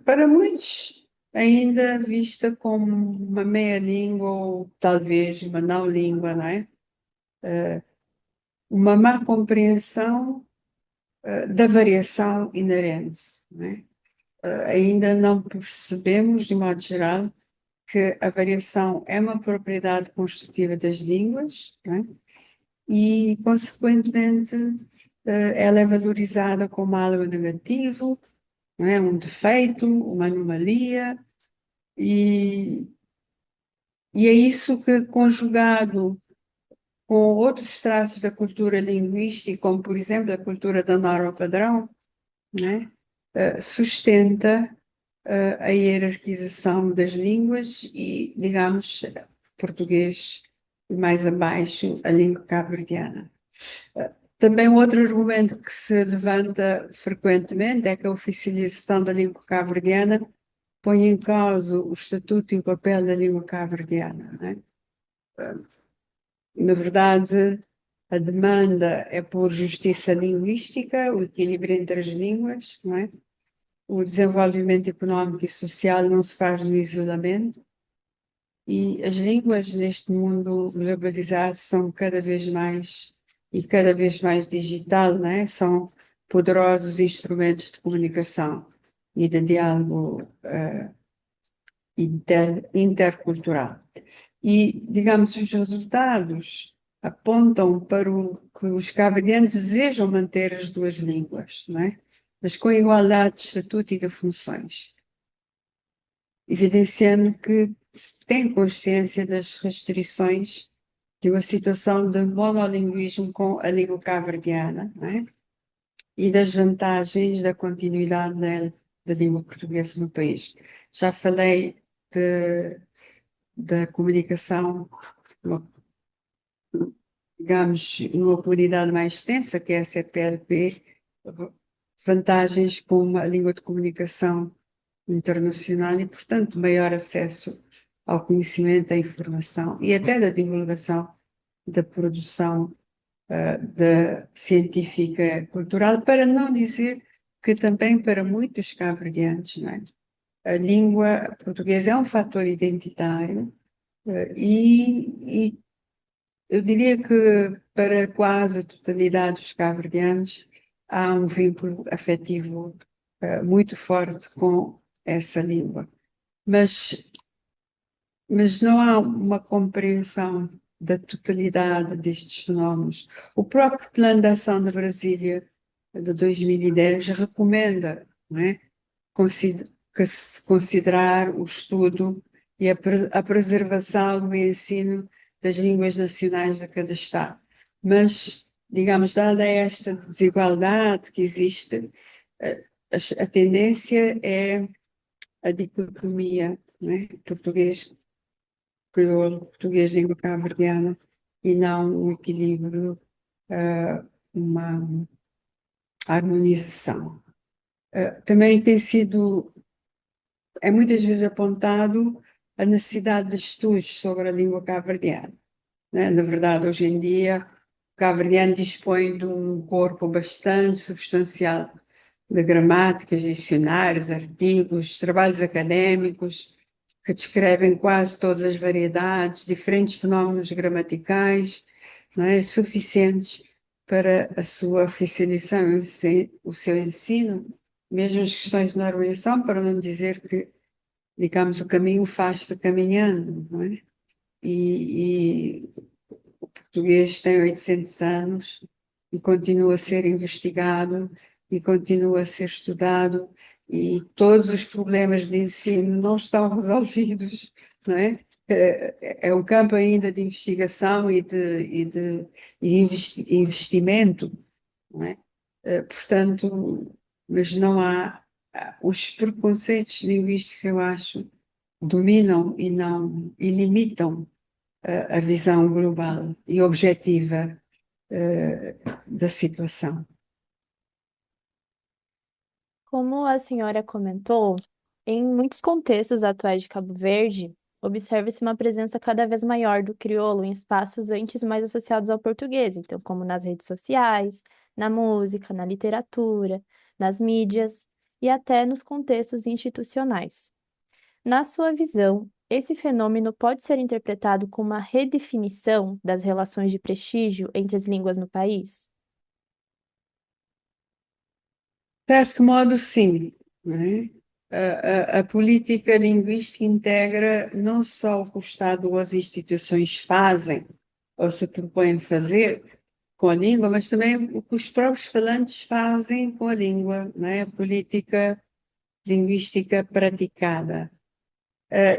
Para muitos, ainda vista como uma meia-língua ou talvez uma não-língua, não é? Uma má compreensão da variação inerente, não é? Ainda não percebemos, de modo geral, que a variação é uma propriedade constitutiva das línguas, não é? E, consequentemente, ela é valorizada como algo negativo, não é? Um defeito, uma anomalia, e, e é isso que, conjugado com outros traços da cultura linguística, como, por exemplo, a cultura da norma padrão, né, sustenta a hierarquização das línguas e, digamos, português e mais abaixo a língua cabo-verdiana. Também um outro argumento que se levanta frequentemente é que a oficialização da língua cabo-verdiana põe em causa o estatuto e o papel da língua cabo-verdiana, né? Na verdade, a demanda é por justiça linguística, o equilíbrio entre as línguas, não é? O desenvolvimento económico e social não se faz no isolamento e as línguas neste mundo globalizado são cada vez mais e cada vez mais digital, não é? São poderosos instrumentos de comunicação e de diálogo intercultural. E, digamos, os resultados apontam para o que os cabo-verdianos desejam manter as duas línguas, não é? Mas com igualdade de estatuto e de funções, evidenciando que se tem consciência das restrições de uma situação de monolinguismo com a língua cabo-verdiana, não é? E das vantagens da continuidade da língua portuguesa no país. Já falei da comunicação, digamos, numa comunidade mais extensa, que é a CPLP, vantagens como a língua de comunicação internacional e, portanto, maior acesso ao conhecimento, à informação e até da divulgação da produção da científica cultural, para não dizer que também para muitos cabo-verdianos, não é? A língua portuguesa é um fator identitário e eu diria que para quase a totalidade dos cabo-verdianos há um vínculo afetivo muito forte com essa língua. Mas, mas não há uma compreensão da totalidade destes fenómenos. O próprio Plano de Ação de Brasília de 2010 recomenda, não é, que se considerar o estudo e a preservação e ensino das línguas nacionais de cada Estado. Mas, digamos, dada esta desigualdade que existe, a tendência é a dicotomia, não é? Português crioulo, português língua cabo-verdiana e não um equilíbrio, uma harmonização. Também tem sido, é muitas vezes apontado a necessidade de estudos sobre a língua cabo-verdiana, né? Na verdade, hoje em dia, o cabo-verdiano dispõe de um corpo bastante substancial de gramáticas, dicionários, artigos, trabalhos académicos que descrevem quase todas as variedades, diferentes fenómenos gramaticais, não é? Suficientes para a sua oficialização e o seu ensino, mesmo as questões de normalização, para não dizer que, digamos, o caminho faz-se caminhando, não é? E o português tem 800 anos e continua a ser investigado e continua a ser estudado e todos os problemas de ensino não estão resolvidos, não é? É um campo ainda de investigação e de investimento, não é? Portanto, mas não há, os preconceitos linguísticos, eu acho, dominam e não e limitam a visão global e objetiva da situação. Como a senhora comentou, em muitos contextos atuais de Cabo Verde, observa-se uma presença cada vez maior do crioulo em espaços antes mais associados ao português, então, como nas redes sociais, na música, na literatura, nas mídias e até nos contextos institucionais. Na sua visão, esse fenômeno pode ser interpretado como uma redefinição das relações de prestígio entre as línguas no país? De certo modo, sim, não é? A política linguística integra não só o que o Estado ou as instituições fazem ou se propõem fazer com a língua, mas também o que os próprios falantes fazem com a língua, não é? A política linguística praticada.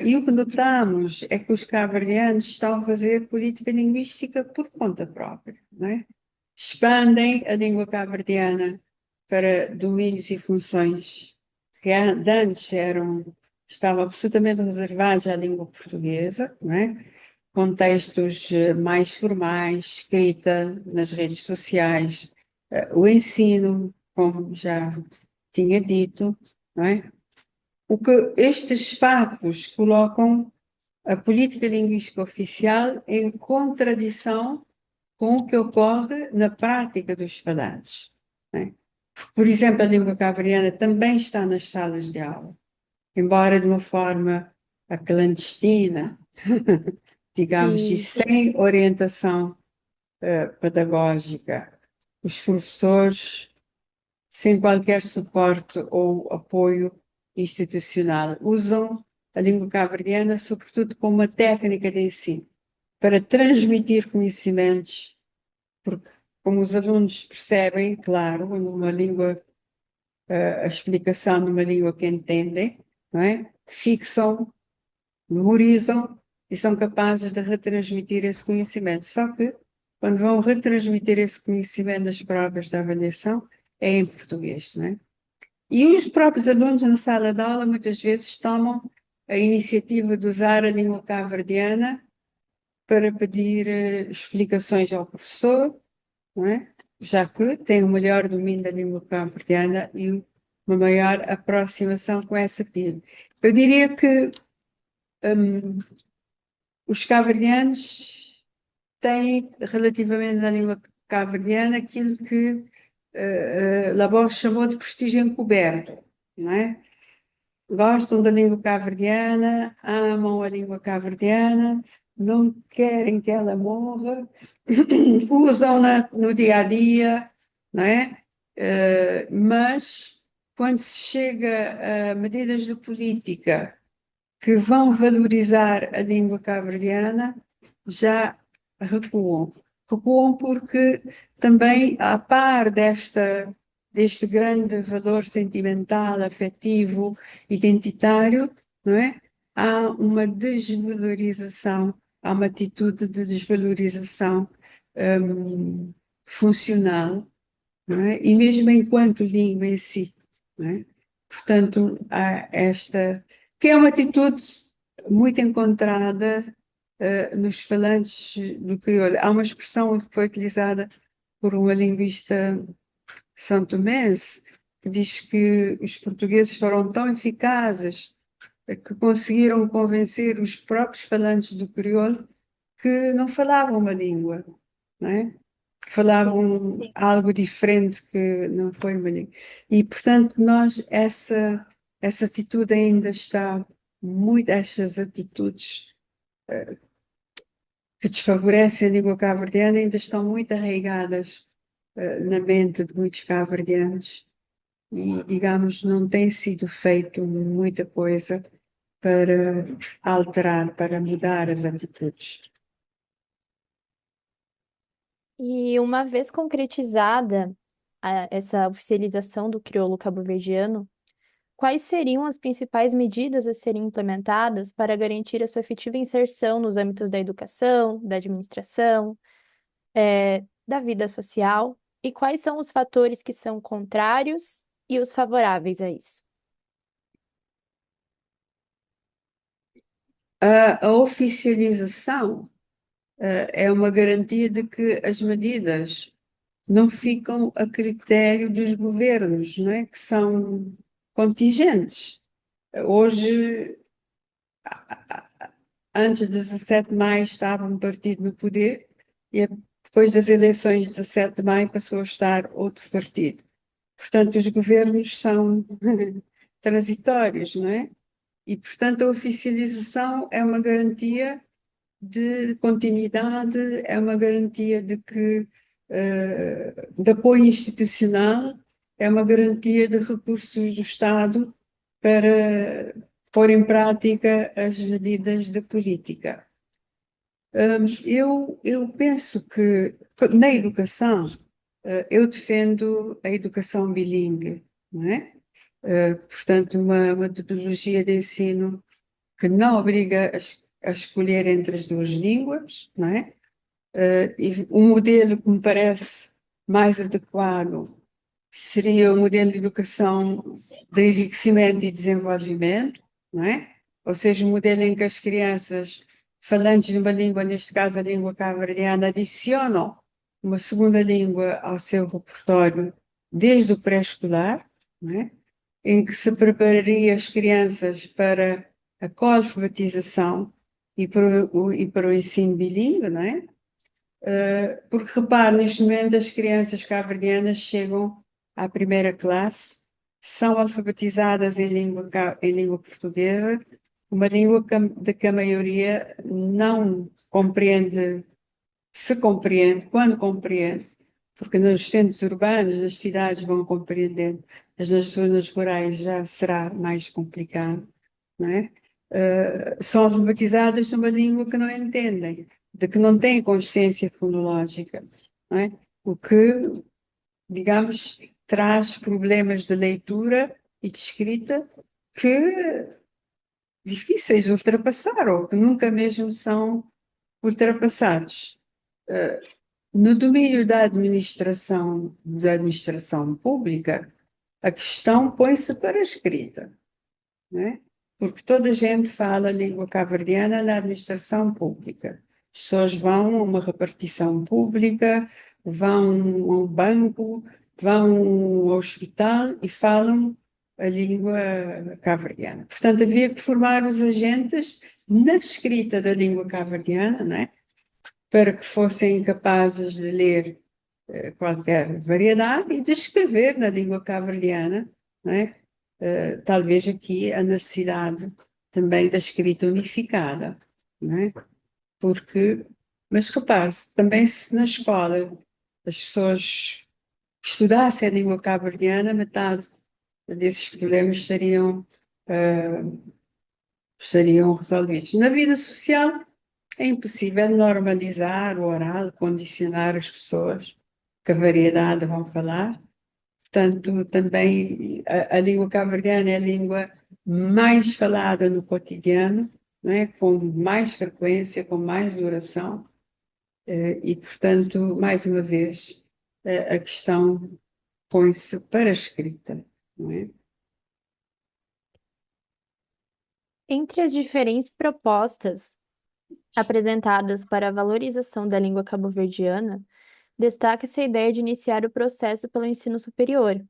E o que notamos é que os cabo-verdianos estão a fazer política linguística por conta própria, não é? Expandem a língua cabo-verdiana para domínios e funções que antes estavam absolutamente reservados à língua portuguesa, não é? Contextos mais formais, escrita nas redes sociais, o ensino, como já tinha dito, não é? O que estes fatos colocam a política linguística oficial em contradição com o que ocorre na prática dos falantes, né? Por exemplo, a língua cabo-verdiana também está nas salas de aula, embora de uma forma clandestina, digamos, e Sim. sem orientação pedagógica. Os professores sem qualquer suporte ou apoio institucional. Usam a língua cabo-verdiana, sobretudo, como uma técnica de ensino, para transmitir conhecimentos, porque, como os alunos percebem, claro, numa língua, a explicação numa língua que entendem, não é? Fixam, memorizam e são capazes de retransmitir esse conhecimento. Só que, quando vão retransmitir esse conhecimento das provas da avaliação, é em português, não é? E os próprios alunos na sala de aula muitas vezes tomam a iniciativa de usar a língua cabo-verdiana para pedir explicações ao professor, não é? Já que tem um melhor domínio da língua cabo-verdiana e uma maior aproximação com essa língua. Eu diria que os cabo-verdianos têm, relativamente à língua cabo-verdiana, aquilo que Labov chamou de prestígio encoberto, não é? Gostam da língua cabo-verdiana, amam a língua cabo-verdiana, não querem que ela morra, usam-na no dia a dia, não é? Mas quando se chega a medidas de política que vão valorizar a língua cabo-verdiana, já recuam. Recuam porque também, a par deste grande valor sentimental, afetivo, identitário, não é? Há uma desvalorização, há uma atitude de desvalorização funcional, não é? E mesmo enquanto língua em si, não é? Portanto, há esta, que é uma atitude muito encontrada nos falantes do crioulo. Há uma expressão que foi utilizada por uma linguista santomense que diz que os portugueses foram tão eficazes que conseguiram convencer os próprios falantes do crioulo que não falavam uma língua, não é? Falavam algo diferente que não foi uma língua. E, portanto, essa atitude ainda está muito, estas atitudes que desfavorecem a língua cabo-verdiana ainda estão muito arraigadas na mente de muitos cabo-verdianos e, digamos, não tem sido feito muita coisa para alterar, para mudar as atitudes. E uma vez concretizada essa oficialização do crioulo cabo-verdiano, quais seriam as principais medidas a serem implementadas para garantir a sua efetiva inserção nos âmbitos da educação, da administração, da vida social? E quais são os fatores que são contrários e os favoráveis a isso? A oficialização é uma garantia de que as medidas não ficam a critério dos governos, não é? Que são contingentes. Hoje, antes de 17 de maio, estava um partido no poder e depois das eleições de 17 de maio passou a estar outro partido. Portanto, os governos são transitórios, não é? E, portanto, a oficialização é uma garantia de continuidade, é uma garantia de que de apoio institucional, é uma garantia de recursos do Estado para pôr em prática as medidas de política. Eu penso que na educação, eu defendo a educação bilingue, não é? Portanto, uma metodologia de ensino que não obriga a escolher entre as duas línguas, não é? E um modelo que me parece mais adequado seria o modelo de educação de enriquecimento e desenvolvimento, não é? Ou seja, um modelo em que as crianças falantes de uma língua, neste caso a língua cabo-verdiana, adicionam uma segunda língua ao seu repertório desde o pré-escolar, não é? Em que se prepararia as crianças para a coalfabetização e para o ensino bilíngue, não é? Porque, repare, neste momento as crianças cabo-verdianas chegam à primeira classe, são alfabetizadas em língua portuguesa, uma língua de que a maioria não compreende, se compreende, quando compreende, porque nos centros urbanos, nas cidades vão compreendendo, mas nas zonas rurais já será mais complicado, não é? São alfabetizadas numa língua que não entendem, de que não têm consciência fonológica, não é? O que, digamos, traz problemas de leitura e de escrita que difíceis de ultrapassar ou que nunca mesmo são ultrapassados. Uh, no domínio da administração pública, a questão põe-se para a escrita, não é? Porque toda a gente fala a língua cabo-verdiana na administração pública. As pessoas vão a uma repartição pública, vão a um banco, vão ao hospital e falam a língua cabo-verdiana. Portanto, havia que formar os agentes na escrita da língua cabo-verdiana, não é? Para que fossem capazes de ler qualquer variedade e de escrever na língua cabo-verdiana, não é? Talvez aqui a necessidade também da escrita unificada, não é? Porque, mas repare-se, também se na escola as pessoas estudassem a língua cabo-verdiana, metade desses problemas estariam resolvidos. Na vida social é impossível normalizar o oral, condicionar as pessoas que a variedade vão falar. Portanto, também a língua cabo-verdiana é a língua mais falada no cotidiano, não é? Com mais frequência, com mais duração, e, portanto, mais uma vez, a questão põe-se para a escrita, não é? Entre as diferentes propostas apresentadas para a valorização da língua cabo-verdiana, destaca-se a ideia de iniciar o processo pelo ensino superior,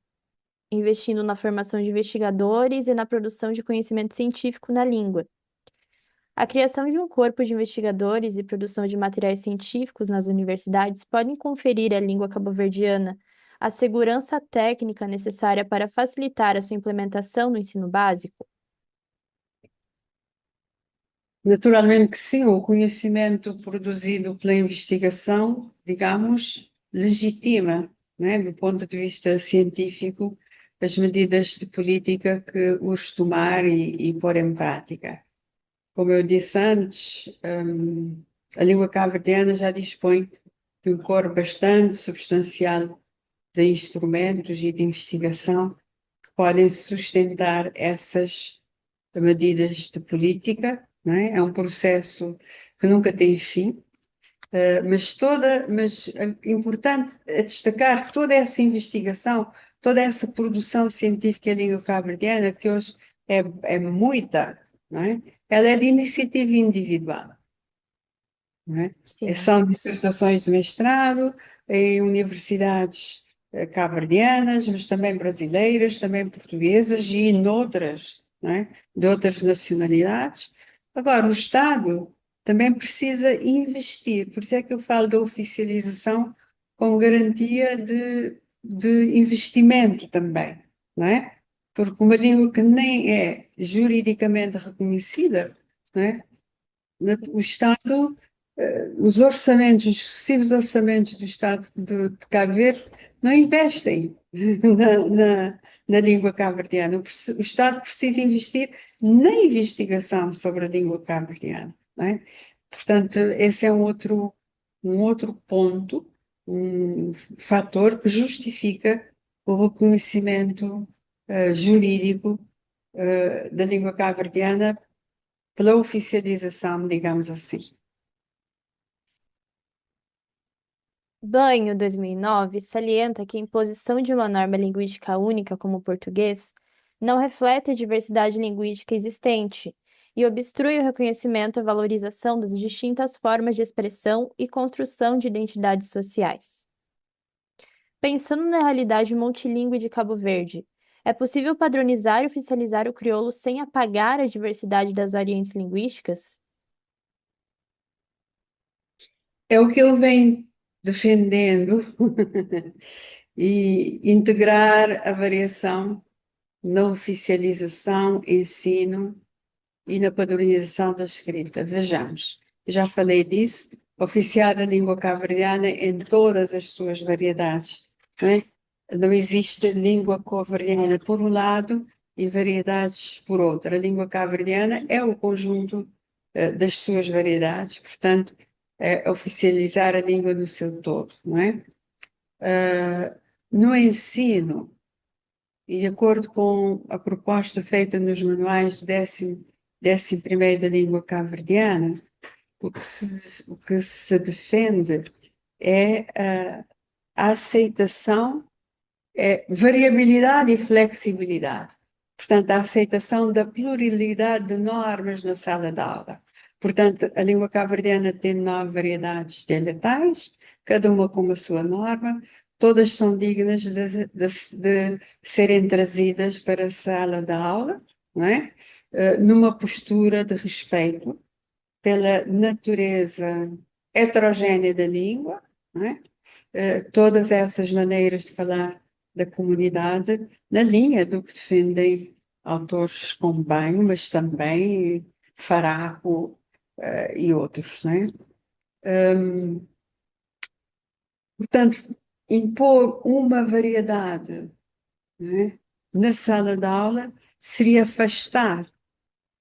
investindo na formação de investigadores e na produção de conhecimento científico na língua. A criação de um corpo de investigadores e produção de materiais científicos nas universidades podem conferir à língua cabo-verdiana a segurança técnica necessária para facilitar a sua implementação no ensino básico? Naturalmente que sim, o conhecimento produzido pela investigação, digamos, legitima, não é? Do ponto de vista científico, as medidas de política que os tomar e pôr em prática. Como eu disse antes, a língua cabo-verdiana já dispõe de um corpo bastante substancial de instrumentos e de investigação que podem sustentar essas medidas de política, não é? É um processo que nunca tem fim, mas importante é destacar que toda essa investigação, toda essa produção científica em língua cabo-verdiana, que hoje é muita, não é? Ela é de iniciativa individual não é? Sim. São dissertações de mestrado em universidades cabo-verdianas, mas também brasileiras, também portuguesas e noutras, não é? De outras nacionalidades. Agora, o Estado também precisa investir, por isso é que eu falo da oficialização como garantia de investimento também, não é? Porque uma língua que nem é juridicamente reconhecida, não é? O Estado, os orçamentos, os sucessivos orçamentos do Estado de Cabo Verde não investem na língua cabo-verdiana. O Estado precisa investir na investigação sobre a língua cabo-verdiana, não é? Portanto, esse é um outro ponto, um fator que justifica o reconhecimento jurídico da língua cabo-verdiana pela oficialização, digamos assim. Banho 2009 salienta que a imposição de uma norma linguística única como o português não reflete a diversidade linguística existente e obstrui o reconhecimento e a valorização das distintas formas de expressão e construção de identidades sociais. Pensando na realidade multilingüe de Cabo Verde, é possível padronizar e oficializar o crioulo sem apagar a diversidade das variantes linguísticas? É o que eu venho defendendo e integrar a variação na oficialização, ensino e na padronização da escrita. Vejamos, já falei disso, oficiar a língua cabo-verdiana em todas as suas variedades. Não é? Não existe língua cabo-verdiana por um lado e variedades por outro. A língua cabo-verdiana é o conjunto das suas variedades, portanto, oficializar a língua no seu todo, não é? No ensino, e de acordo com a proposta feita nos manuais do décimo primeiro da língua cabo-verdiana, o que se defende é a aceitação, variabilidade e flexibilidade. Portanto, a aceitação da pluralidade de normas na sala de aula. Portanto, a língua cabo-verdiana tem 9 variedades dialetais, cada uma com a sua norma, todas são dignas de serem trazidas para a sala de aula, não é? Numa postura de respeito pela natureza heterogénea da língua, não é? Todas essas maneiras de falar da comunidade, na linha do que defendem autores como Banho, mas também Faraco e outros, não é? Portanto, impor uma variedade, não é, na sala de aula seria afastar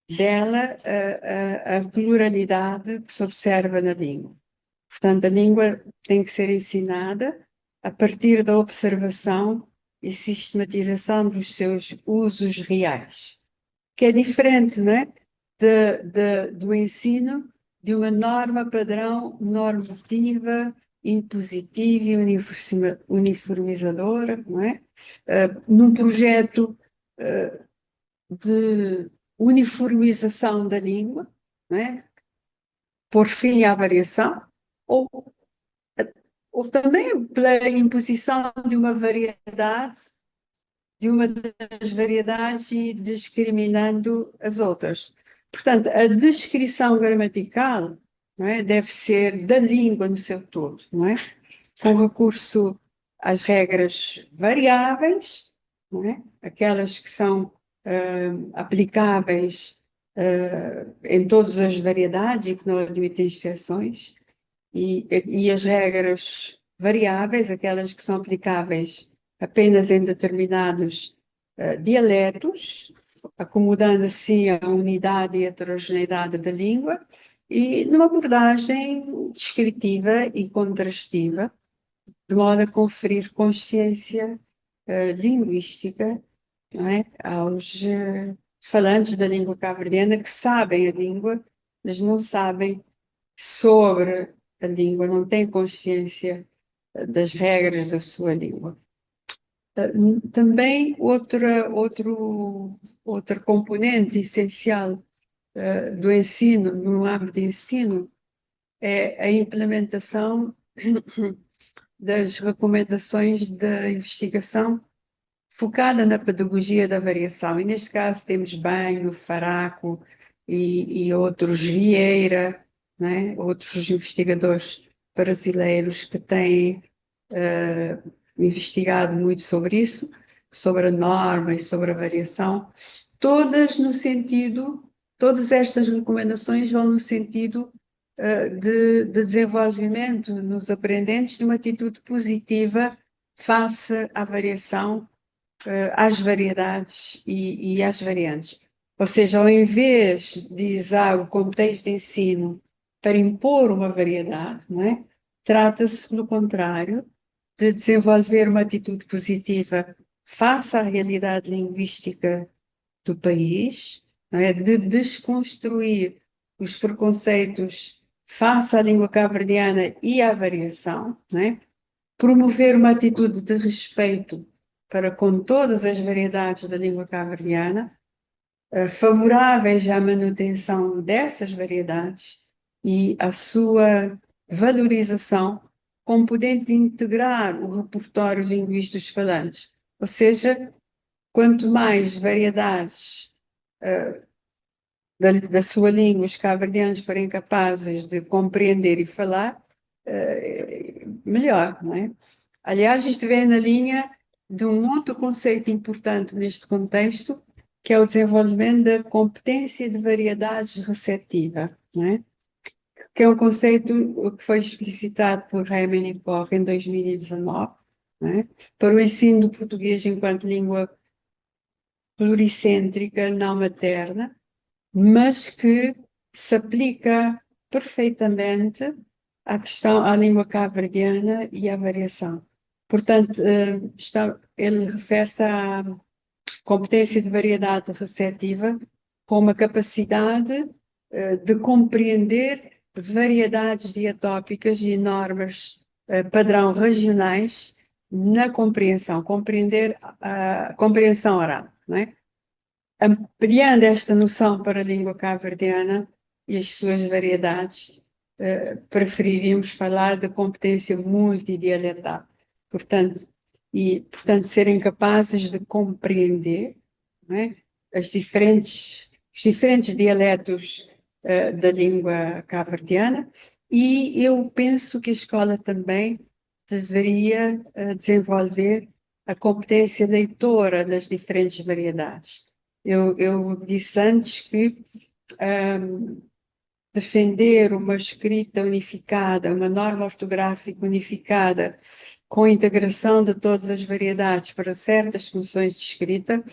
dela a pluralidade que se observa na língua. Portanto, a língua tem que ser ensinada a partir da observação e sistematização dos seus usos reais, que é diferente, não é? Do ensino de uma norma padrão normativa, impositiva e uniformizadora, não é? Num projeto de uniformização da língua, não é? Por fim à variação, ou ou também pela imposição de uma das variedades e discriminando as outras. Portanto, a descrição gramatical, não é, deve ser da língua no seu todo, não é? Com recurso às regras variáveis, não é? Aquelas que são aplicáveis em todas as variedades e que não admitem exceções, e as regras variáveis, aquelas que são aplicáveis apenas em determinados dialetos, acomodando assim a unidade e heterogeneidade da língua, e numa abordagem descritiva e contrastiva, de modo a conferir consciência linguística, não é, aos falantes da língua cabo-verdiana que sabem a língua, mas não sabem sobre a língua, não têm consciência das regras da sua língua. Também outra componente essencial do ensino, no âmbito de ensino, é a implementação das recomendações da investigação focada na pedagogia da variação. E neste caso temos Banho, Faraco e outros, Vieira, né? Outros investigadores brasileiros que têm investigado muito sobre isso, sobre a norma e sobre a variação, todas no sentido, todas estas recomendações vão no sentido de desenvolvimento nos aprendentes de uma atitude positiva face à variação, às variedades e às variantes. Ou seja, ao invés de usar o contexto de ensino para impor uma variedade, não é? Trata-se, pelo contrário, de desenvolver uma atitude positiva face à realidade linguística do país, não é? De desconstruir os preconceitos face à língua cabo-verdiana e à variação, não é? Promover uma atitude de respeito para com todas as variedades da língua cabo-verdiana, favoráveis à manutenção dessas variedades e à sua valorização, como podendo integrar o repertório linguístico dos falantes. Ou seja, quanto mais variedades da sua língua os cabo-verdianos forem capazes de compreender e falar, melhor, não é? Aliás, isto vem na linha de um outro conceito importante neste contexto, que é o desenvolvimento da competência de variedades receptiva, não é? Que é um conceito que foi explicitado por Raymond e Koch em 2019, não é? Para o ensino do português enquanto língua pluricêntrica não materna, mas que se aplica perfeitamente à língua cabo-verdiana e à variação. Portanto, ele refere-se à competência de variedade receptiva como a capacidade de compreender variedades diatópicas e normas padrão regionais na compreensão, compreender a compreensão oral, não é? Ampliando esta noção para a língua cabo-verdiana e as suas variedades, preferiríamos falar de competência multidialetal. Portanto, serem capazes de compreender, não é, os diferentes dialetos da língua cabo-verdiana, e eu penso que a escola também deveria desenvolver a competência leitora das diferentes variedades. Eu disse antes que defender uma escrita unificada, uma norma ortográfica unificada, com a integração de todas as variedades para certas funções de escrita,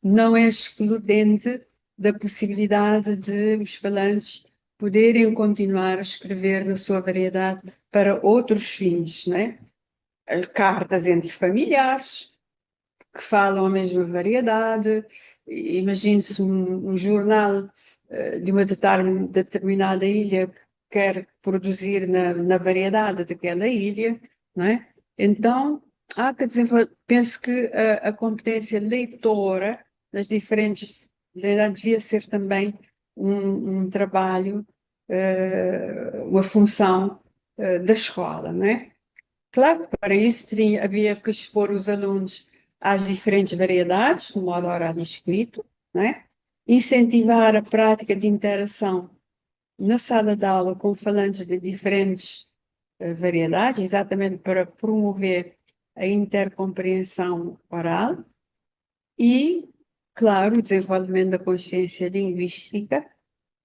não é excludente da possibilidade de os falantes poderem continuar a escrever na sua variedade para outros fins, não é? Cartas entre familiares, que falam a mesma variedade. Imagine-se um jornal de uma determinada ilha que quer produzir na variedade daquela ilha, não é? Então, há que desenvolver, penso que a competência leitora das diferentes variedades devia ser também um trabalho, uma função da escola, não é? Claro que para isso havia que expor os alunos às diferentes variedades, de modo oral e escrito, não é? Incentivar a prática de interação na sala de aula com falantes de diferentes variedades, exatamente para promover a intercompreensão oral e, claro, o desenvolvimento da consciência linguística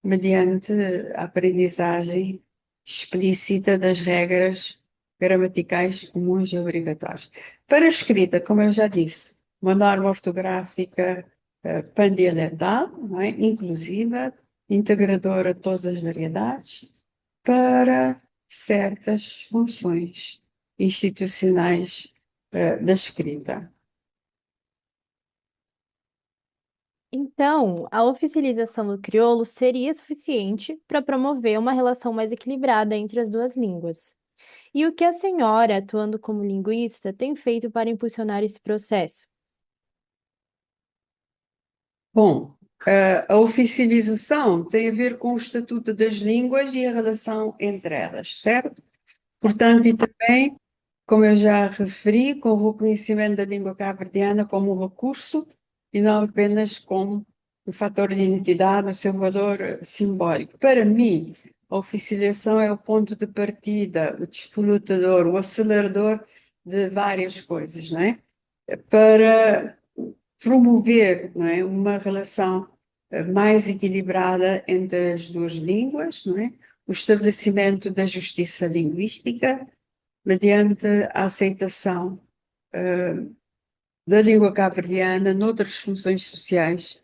mediante a aprendizagem explícita das regras gramaticais comuns e obrigatórias. Para a escrita, como eu já disse, uma norma ortográfica pandialetal, não é? Inclusiva, integradora de todas as variedades, para certas funções institucionais da escrita. Então, a oficialização do crioulo seria suficiente para promover uma relação mais equilibrada entre as duas línguas. E o que a senhora, atuando como linguista, tem feito para impulsionar esse processo? Bom, A oficialização tem a ver com o Estatuto das Línguas e a relação entre elas, certo? Portanto, e também, como eu já referi, com o reconhecimento da língua cabo-verdiana como um recurso e não apenas como um fator de identidade, o seu valor simbólico. Para mim, a oficialização é o ponto de partida, o despolutador, o acelerador de várias coisas, não é? Para promover, não é, uma relação mais equilibrada entre as duas línguas, não é? O estabelecimento da justiça linguística mediante a aceitação da língua cabo-verdiana noutras funções sociais,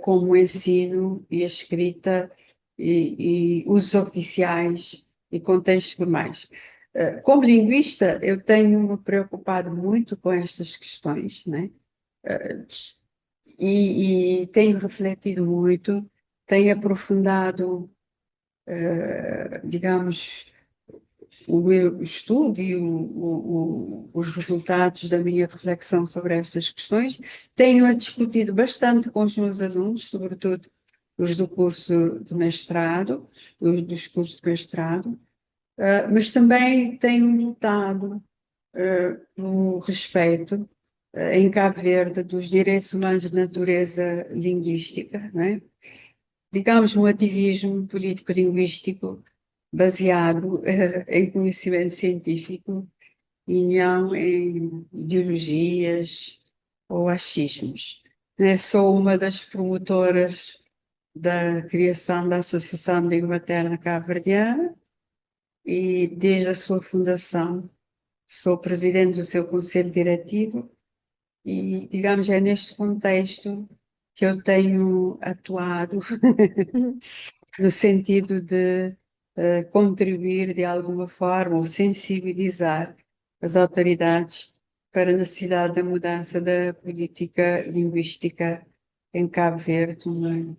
como o ensino e a escrita e usos oficiais e contextos formais. Como linguista, eu tenho me preocupado muito com estas questões, né? E tenho refletido muito, tenho aprofundado, digamos, o meu estudo e os resultados da minha reflexão sobre estas questões. Tenho-a discutido bastante com os meus alunos, sobretudo os do curso de mestrado, os dos cursos de mestrado, mas também tenho notado no respeito em Cabo Verde dos direitos humanos de natureza linguística, não é? Digamos, um ativismo político-linguístico baseado em conhecimento científico e não em ideologias ou achismos. Né? Sou uma das promotoras da criação da Associação de Língua Materna Cabo-Verdiana e, desde a sua fundação, sou presidente do seu conselho diretivo e, digamos, é neste contexto que eu tenho atuado no sentido de contribuir de alguma forma ou sensibilizar as autoridades para a necessidade da mudança da política linguística em Cabo Verde, uma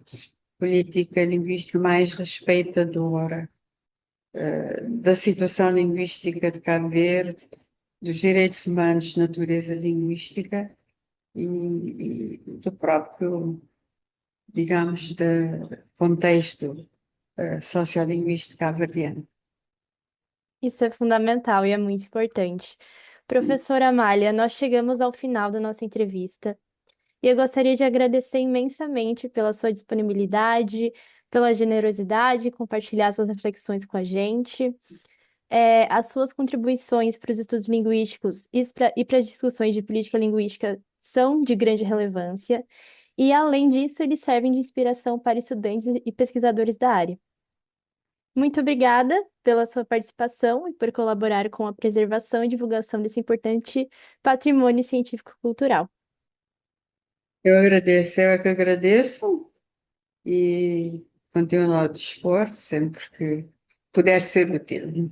política linguística mais respeitadora da situação linguística de Cabo Verde, dos direitos humanos de natureza linguística e do próprio, digamos, contexto sociolinguística cabo-verdiano. Isso é fundamental e é muito importante. Professora Amália, nós chegamos ao final da nossa entrevista e eu gostaria de agradecer imensamente pela sua disponibilidade, pela generosidade, em compartilhar suas reflexões com a gente. As suas contribuições para os estudos linguísticos e para as discussões de política linguística são de grande relevância, e, além disso, eles servem de inspiração para estudantes e pesquisadores da área. Muito obrigada pela sua participação e por colaborar com a preservação e divulgação desse importante patrimônio científico-cultural. Eu agradeço, eu é que agradeço e continuo ao dispor sempre que puder ser útil.